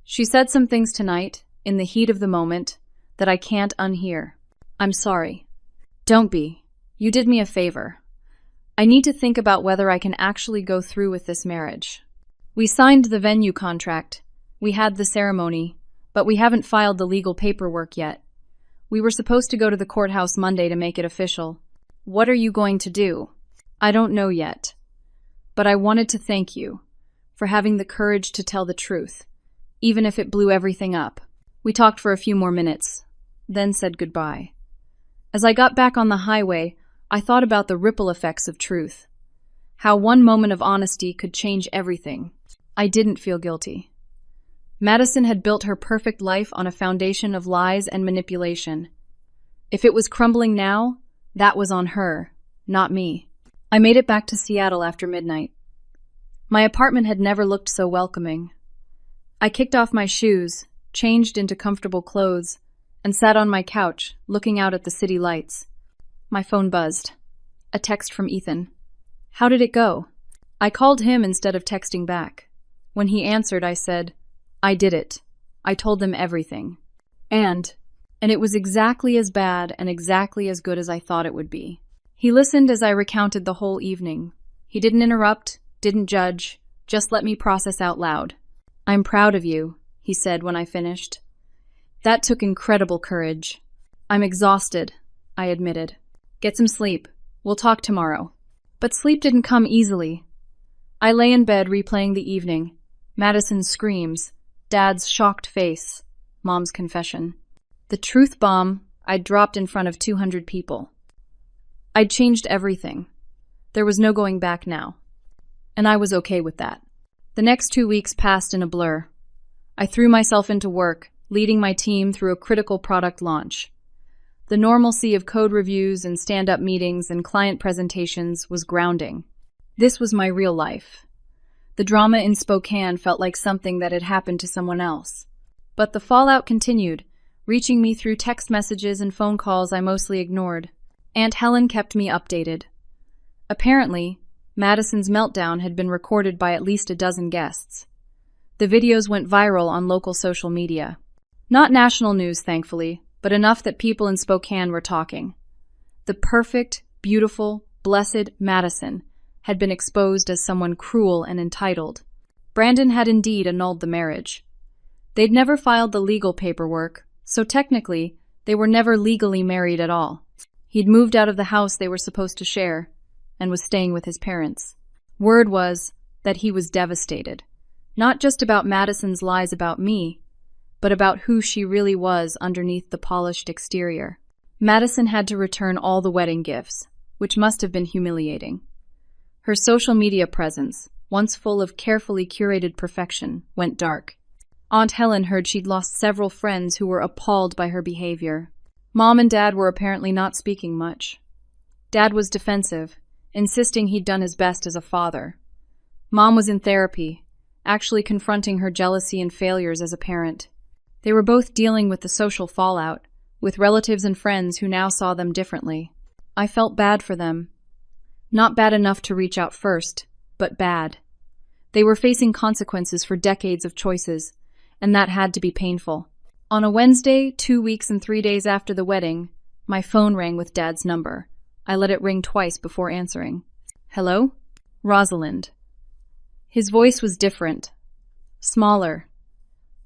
She said some things tonight, in the heat of the moment, that I can't unhear. I'm sorry. Don't be. You did me a favor. I need to think about whether I can actually go through with this marriage. We signed the venue contract. We had the ceremony, but we haven't filed the legal paperwork yet. We were supposed to go to the courthouse Monday to make it official. What are you going to do? I don't know yet. But I wanted to thank you for having the courage to tell the truth, even if it blew everything up. We talked for a few more minutes, then said goodbye. As I got back on the highway, I thought about the ripple effects of truth. How one moment of honesty could change everything. I didn't feel guilty. Madison had built her perfect life on a foundation of lies and manipulation. If it was crumbling now, that was on her, not me. I made it back to Seattle after midnight. My apartment had never looked so welcoming. I kicked off my shoes, changed into comfortable clothes, and sat on my couch, looking out at the city lights. My phone buzzed. A text from Ethan. How did it go? I called him instead of texting back. When he answered, I said, I did it. I told them everything. And it was exactly as bad and exactly as good as I thought it would be. He listened as I recounted the whole evening. He didn't interrupt, didn't judge, just let me process out loud. I'm proud of you, he said when I finished. That took incredible courage. I'm exhausted, I admitted. Get some sleep. We'll talk tomorrow. But sleep didn't come easily. I lay in bed replaying the evening. Madison's screams, Dad's shocked face, Mom's confession. The truth bomb I'd dropped in front of 200 people. I'd changed everything. There was no going back now. And I was okay with that. The next 2 weeks passed in a blur. I threw myself into work, leading my team through a critical product launch. The normalcy of code reviews and stand-up meetings and client presentations was grounding. This was my real life. The drama in Spokane felt like something that had happened to someone else. But the fallout continued, reaching me through text messages and phone calls I mostly ignored. Aunt Helen kept me updated. Apparently, Madison's meltdown had been recorded by at least a dozen guests. The videos went viral on local social media. Not national news, thankfully, but enough that people in Spokane were talking. The perfect, beautiful, blessed Madison had been exposed as someone cruel and entitled. Brandon had indeed annulled the marriage. They'd never filed the legal paperwork, so technically, they were never legally married at all. He'd moved out of the house they were supposed to share, and was staying with his parents. Word was that he was devastated, not just about Madison's lies about me, but about who she really was underneath the polished exterior. Madison had to return all the wedding gifts, which must have been humiliating. Her social media presence, once full of carefully curated perfection, went dark. Aunt Helen heard she'd lost several friends who were appalled by her behavior. Mom and Dad were apparently not speaking much. Dad was defensive, insisting he'd done his best as a father. Mom was in therapy, actually confronting her jealousy and failures as a parent. They were both dealing with the social fallout, with relatives and friends who now saw them differently. I felt bad for them. Not bad enough to reach out first, but bad. They were facing consequences for decades of choices, and that had to be painful. On a Wednesday, 2 weeks and 3 days after the wedding, my phone rang with Dad's number. I let it ring twice before answering. Hello? Rosalind. His voice was different. Smaller.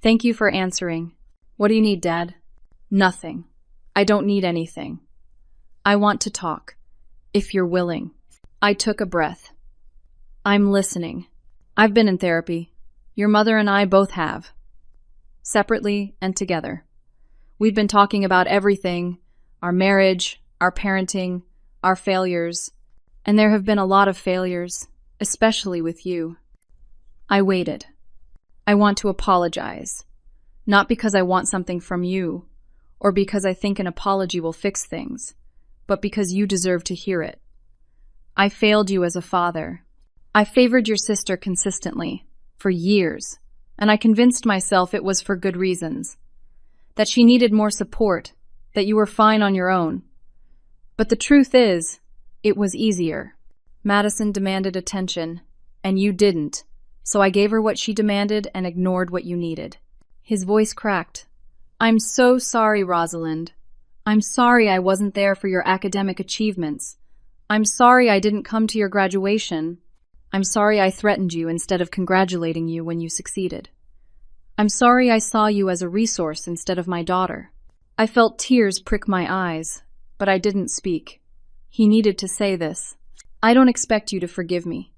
Thank you for answering. What do you need, Dad? Nothing. I don't need anything. I want to talk, if you're willing. I took a breath. I'm listening. I've been in therapy. Your mother and I both have. Separately and together. We've been talking about everything, our marriage, our parenting, our failures, and there have been a lot of failures, especially with you. I waited. I want to apologize. Not because I want something from you, or because I think an apology will fix things, but because you deserve to hear it. I failed you as a father. I favored your sister consistently, for years, and I convinced myself it was for good reasons. That she needed more support, that you were fine on your own. But the truth is, it was easier. Madison demanded attention, and you didn't, so I gave her what she demanded and ignored what you needed. His voice cracked. I'm so sorry, Rosalind. I'm sorry I wasn't there for your academic achievements. I'm sorry I didn't come to your graduation. I'm sorry I threatened you instead of congratulating you when you succeeded. I'm sorry I saw you as a resource instead of my daughter. I felt tears prick my eyes, but I didn't speak. He needed to say this. I don't expect you to forgive me.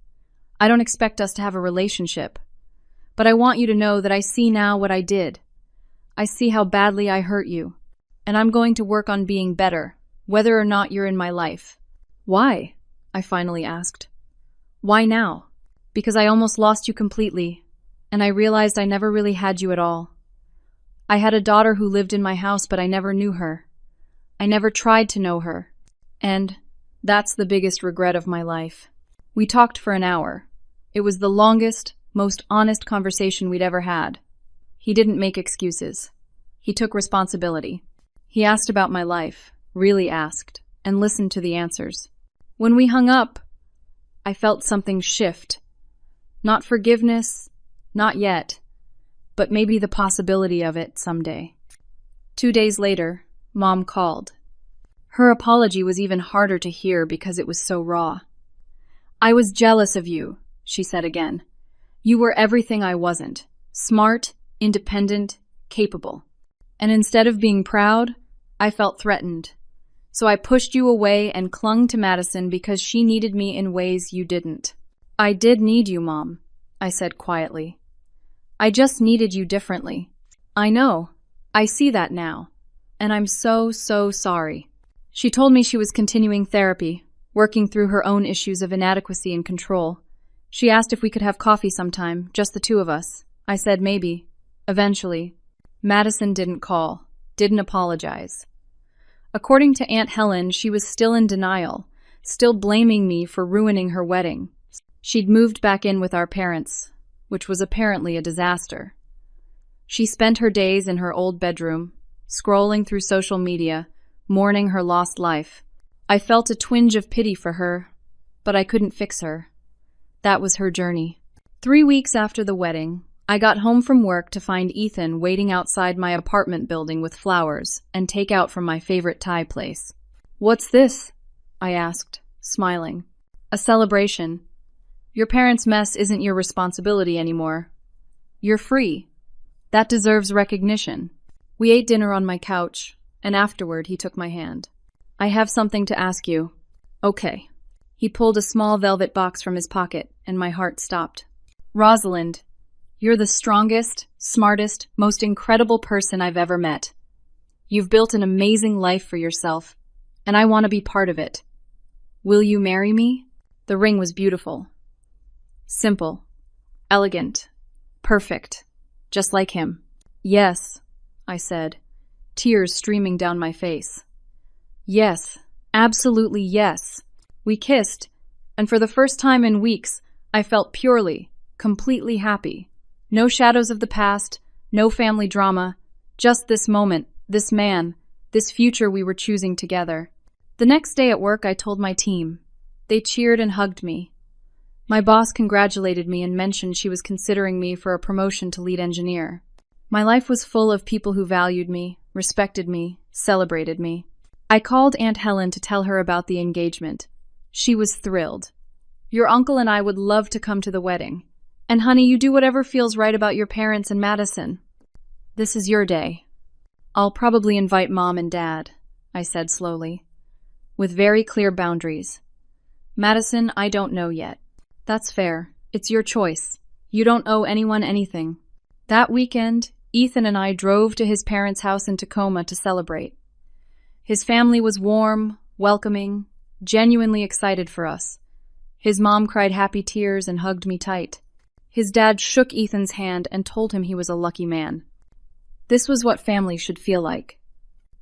I don't expect us to have a relationship. But I want you to know that I see now what I did. I see how badly I hurt you. And I'm going to work on being better, whether or not you're in my life. Why? I finally asked. Why now? Because I almost lost you completely, and I realized I never really had you at all. I had a daughter who lived in my house, but I never knew her. I never tried to know her. And that's the biggest regret of my life. We talked for an hour. It was the longest, most honest conversation we'd ever had. He didn't make excuses. He took responsibility. He asked about my life, really asked, and listened to the answers. When we hung up, I felt something shift. Not forgiveness, not yet, but maybe the possibility of it someday. 2 days later, Mom called. Her apology was even harder to hear because it was so raw. I was jealous of you, she said again. You were everything I wasn't. Smart, independent, capable. And instead of being proud, I felt threatened. So I pushed you away and clung to Madison because she needed me in ways you didn't. I did need you, Mom, I said quietly. I just needed you differently. I know. I see that now. And I'm so sorry. She told me she was continuing therapy, working through her own issues of inadequacy and control. She asked if we could have coffee sometime, just the two of us. I said maybe. Eventually. Madison didn't call, didn't apologize. According to Aunt Helen, she was still in denial, still blaming me for ruining her wedding. She'd moved back in with our parents, which was apparently a disaster. She spent her days in her old bedroom, scrolling through social media, mourning her lost life. I felt a twinge of pity for her, but I couldn't fix her. That was her journey. 3 weeks after the wedding, I got home from work to find Ethan waiting outside my apartment building with flowers and takeout from my favorite Thai place. What's this? I asked, smiling. A celebration. Your parents' mess isn't your responsibility anymore. You're free. That deserves recognition. We ate dinner on my couch, and afterward he took my hand. I have something to ask you. Okay. He pulled a small velvet box from his pocket, and my heart stopped. Rosalind, you're the strongest, smartest, most incredible person I've ever met. You've built an amazing life for yourself, and I want to be part of it. Will you marry me? The ring was beautiful. Simple, elegant, perfect, just like him. Yes, I said, tears streaming down my face. Yes, absolutely yes. We kissed, and for the first time in weeks, I felt purely, completely happy. No shadows of the past, no family drama, just this moment, this man, this future we were choosing together. The next day at work, I told my team. They cheered and hugged me. My boss congratulated me and mentioned she was considering me for a promotion to lead engineer. My life was full of people who valued me, respected me, celebrated me. I called Aunt Helen to tell her about the engagement. She was thrilled. Your uncle and I would love to come to the wedding. And honey, you do whatever feels right about your parents and Madison. This is your day. I'll probably invite Mom and Dad, I said slowly, with very clear boundaries. Madison, I don't know yet. That's fair. It's your choice. You don't owe anyone anything. That weekend, Ethan and I drove to his parents' house in Tacoma to celebrate. His family was warm, welcoming, genuinely excited for us. His mom cried happy tears and hugged me tight. His dad shook Ethan's hand and told him he was a lucky man. This was what family should feel like.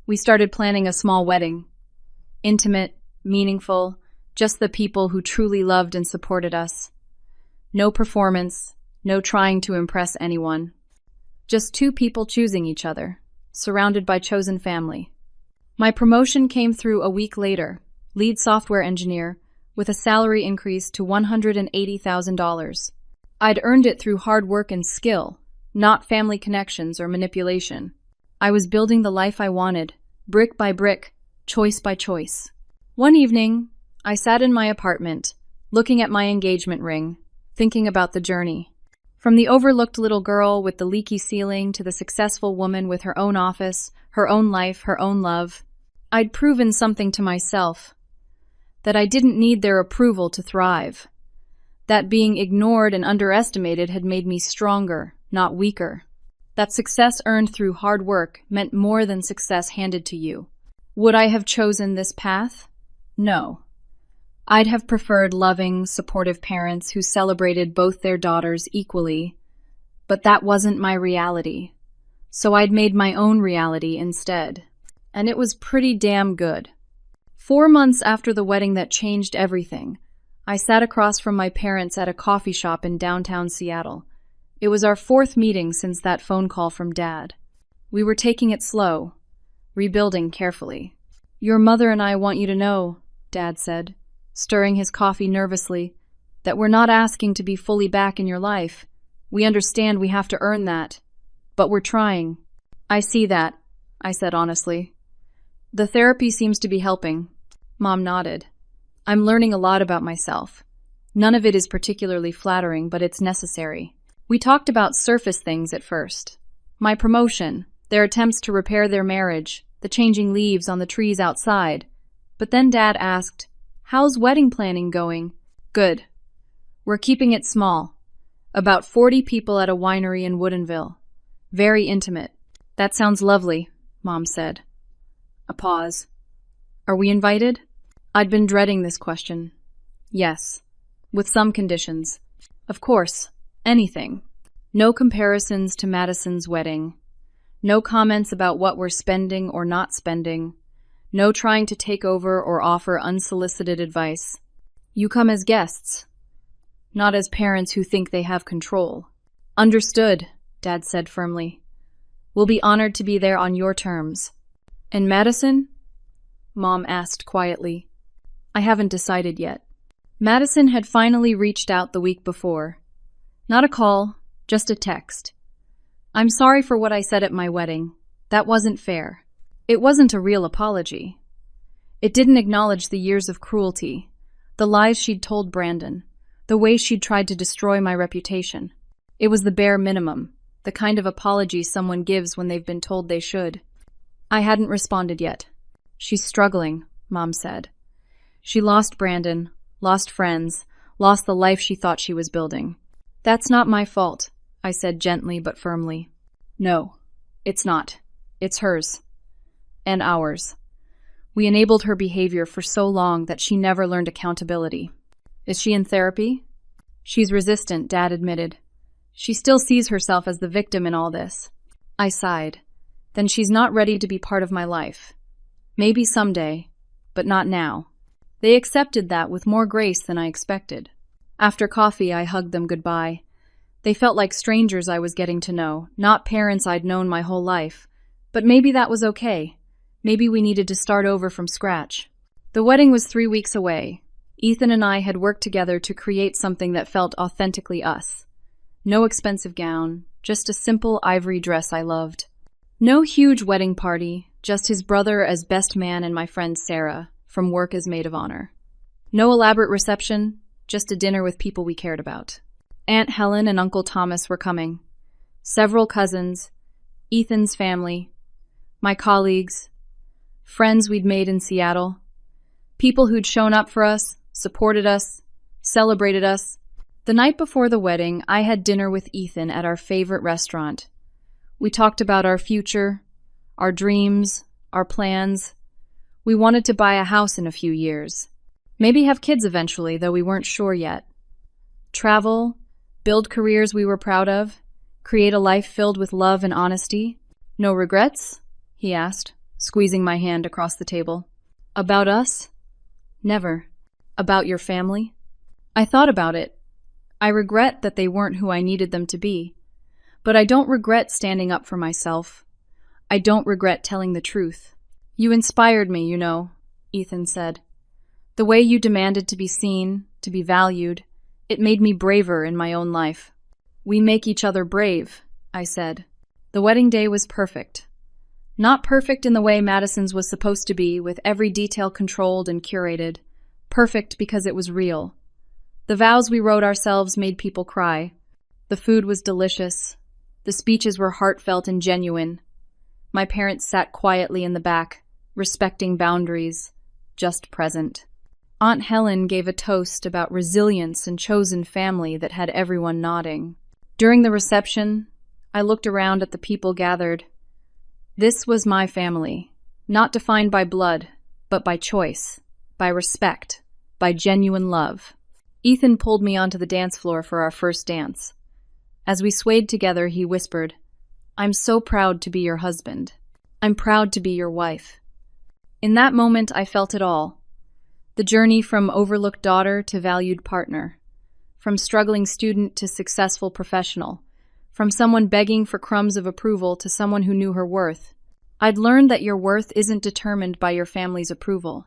We started planning a small wedding. Intimate, meaningful, just the people who truly loved and supported us. No performance, no trying to impress anyone. Just two people choosing each other, surrounded by chosen family. My promotion came through a week later, lead software engineer, with a salary increase to $180,000. I'd earned it through hard work and skill, not family connections or manipulation. I was building the life I wanted, brick by brick, choice by choice. One evening, I sat in my apartment, looking at my engagement ring, thinking about the journey. From the overlooked little girl with the leaky ceiling to the successful woman with her own office, her own life, her own love, I'd proven something to myself, that I didn't need their approval to thrive. That being ignored and underestimated had made me stronger, not weaker. That success earned through hard work meant more than success handed to you. Would I have chosen this path? No. I'd have preferred loving, supportive parents who celebrated both their daughters equally, but that wasn't my reality. So I'd made my own reality instead. And it was pretty damn good. 4 months after the wedding that changed everything, I sat across from my parents at a coffee shop in downtown Seattle. It was our 4th meeting since that phone call from Dad. We were taking it slow, rebuilding carefully. "Your mother and I want you to know," Dad said, stirring his coffee nervously, "that we're not asking to be fully back in your life. We understand we have to earn that, but we're trying." "I see that," I said honestly. "The therapy seems to be helping." Mom nodded. "I'm learning a lot about myself. None of it is particularly flattering, but it's necessary." We talked about surface things at first. My promotion, their attempts to repair their marriage, the changing leaves on the trees outside. But then Dad asked, "How's wedding planning going?" "Good. We're keeping it small. About 40 people at a winery in Woodinville. Very intimate." "That sounds lovely," Mom said. A pause. "Are we invited?" I'd been dreading this question. Yes, with some conditions. Of course, anything. No comparisons to Madison's wedding. No comments about what we're spending or not spending. No trying to take over or offer unsolicited advice. You come as guests, not as parents who think they have control. "Understood," Dad said firmly. "We'll be honored to be there on your terms." "And Madison?" Mom asked quietly. "I haven't decided yet." Madison had finally reached out the week before. Not a call, just a text. "I'm sorry for what I said at my wedding. That wasn't fair." It wasn't a real apology. It didn't acknowledge the years of cruelty, the lies she'd told Brandon, the way she'd tried to destroy my reputation. It was the bare minimum, the kind of apology someone gives when they've been told they should. I hadn't responded yet. "She's struggling," Mom said. "She lost Brandon, lost friends, lost the life she thought she was building." "That's not my fault," I said gently but firmly. "No, it's not. It's hers. And ours. We enabled her behavior for so long that she never learned accountability." "Is she in therapy?" "She's resistant," Dad admitted. "She still sees herself as the victim in all this." I sighed. "Then she's not ready to be part of my life. Maybe someday, but not now." They accepted that with more grace than I expected. After coffee, I hugged them goodbye. They felt like strangers I was getting to know, not parents I'd known my whole life. But maybe that was okay. Maybe we needed to start over from scratch. The wedding was 3 weeks away. Ethan and I had worked together to create something that felt authentically us. No expensive gown, just a simple ivory dress I loved. No huge wedding party, just his brother as best man and my friend Sarah, from work as maid of honor. No elaborate reception, just a dinner with people we cared about. Aunt Helen and Uncle Thomas were coming. Several cousins, Ethan's family, my colleagues, friends we'd made in Seattle, people who'd shown up for us, supported us, celebrated us. The night before the wedding, I had dinner with Ethan at our favorite restaurant. We talked about our future, our dreams, our plans. We wanted to buy a house in a few years. Maybe have kids eventually, though we weren't sure yet. Travel, build careers we were proud of, create a life filled with love and honesty. "No regrets?" he asked. squeezing my hand across the table. About us? Never. About your family? I thought about it. I regret that they weren't who I needed them to be. But I don't regret standing up for myself. I don't regret telling the truth. You inspired me, Ethan said. The way you demanded to be seen, to be valued, it made me braver in my own life. We make each other brave, I said. The wedding day was perfect. Not perfect in the way Madison's was supposed to be, with every detail controlled and curated. Perfect because it was real. The vows we wrote ourselves made people cry. The food was delicious. The speeches were heartfelt and genuine. My parents sat quietly in the back, respecting boundaries, just present. Aunt Helen gave a toast about resilience and chosen family that had everyone nodding. During the reception, I looked around at the people gathered. This was my family, not defined by blood, but by choice, by respect, by genuine love. Ethan pulled me onto the dance floor for our first dance. As we swayed together, he whispered, "I'm so proud to be your husband. I'm proud to be your wife." In that moment, I felt it all. The journey from overlooked daughter to valued partner, from struggling student to successful professional, from someone begging for crumbs of approval to someone who knew her worth. I'd learned that your worth isn't determined by your family's approval,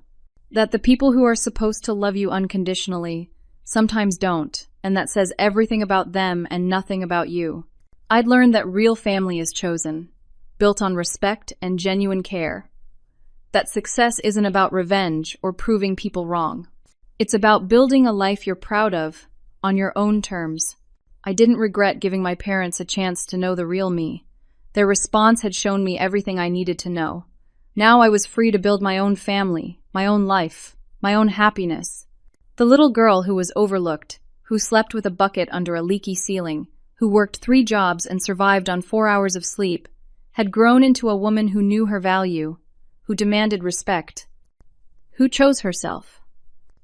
that the people who are supposed to love you unconditionally sometimes don't, and that says everything about them and nothing about you. I'd learned that real family is chosen, built on respect and genuine care. That success isn't about revenge or proving people wrong. It's about building a life you're proud of, on your own terms. I didn't regret giving my parents a chance to know the real me. Their response had shown me everything I needed to know. Now I was free to build my own family, my own life, my own happiness. The little girl who was overlooked, who slept with a bucket under a leaky ceiling, who worked 3 jobs and survived on 4 hours of sleep, had grown into a woman who knew her value, who demanded respect, who chose herself.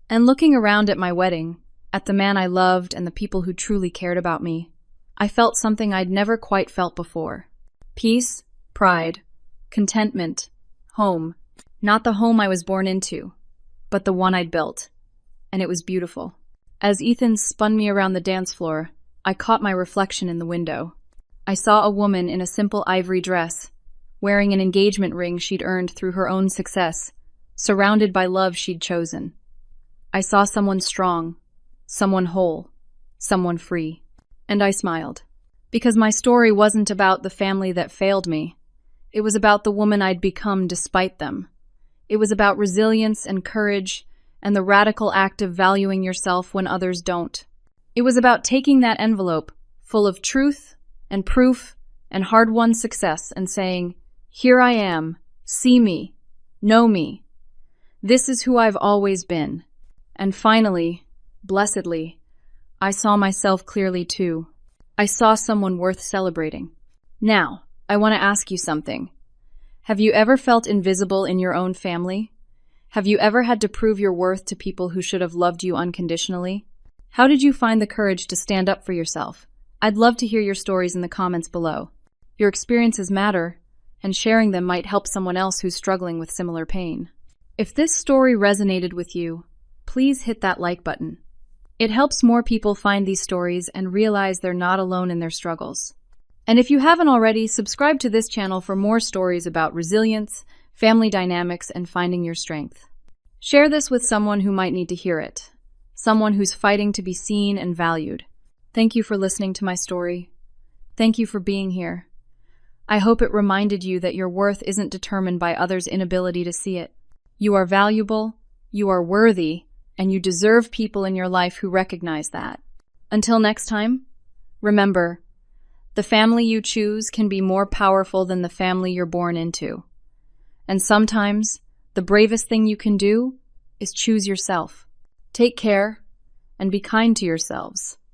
And looking around at my wedding, at the man I loved and the people who truly cared about me, I felt something I'd never quite felt before. Peace, pride, contentment, home. Not the home I was born into, but the one I'd built. And it was beautiful. As Ethan spun me around the dance floor, I caught my reflection in the window. I saw a woman in a simple ivory dress, wearing an engagement ring she'd earned through her own success, surrounded by love she'd chosen. I saw someone strong, someone whole, someone free. And I smiled. Because my story wasn't about the family that failed me. It was about the woman I'd become despite them. It was about resilience and courage and the radical act of valuing yourself when others don't. It was about taking that envelope full of truth and proof and hard-won success and saying, "Here I am, see me, know me. This is who I've always been." And finally, blessedly, I saw myself clearly too. I saw someone worth celebrating. Now, I want to ask you something. Have you ever felt invisible in your own family? Have you ever had to prove your worth to people who should have loved you unconditionally? How did you find the courage to stand up for yourself? I'd love to hear your stories in the comments below. Your experiences matter, and sharing them might help someone else who's struggling with similar pain. If this story resonated with you, please hit that like button. It helps more people find these stories and realize they're not alone in their struggles. And if you haven't already, subscribe to this channel for more stories about resilience, family dynamics, and finding your strength. Share this with someone who might need to hear it, someone who's fighting to be seen and valued. Thank you for listening to my story. Thank you for being here. I hope it reminded you that your worth isn't determined by others' inability to see it. You are valuable, you are worthy, and you deserve people in your life who recognize that. Until next time, remember, the family you choose can be more powerful than the family you're born into. And sometimes, the bravest thing you can do is choose yourself. Take care, and be kind to yourselves.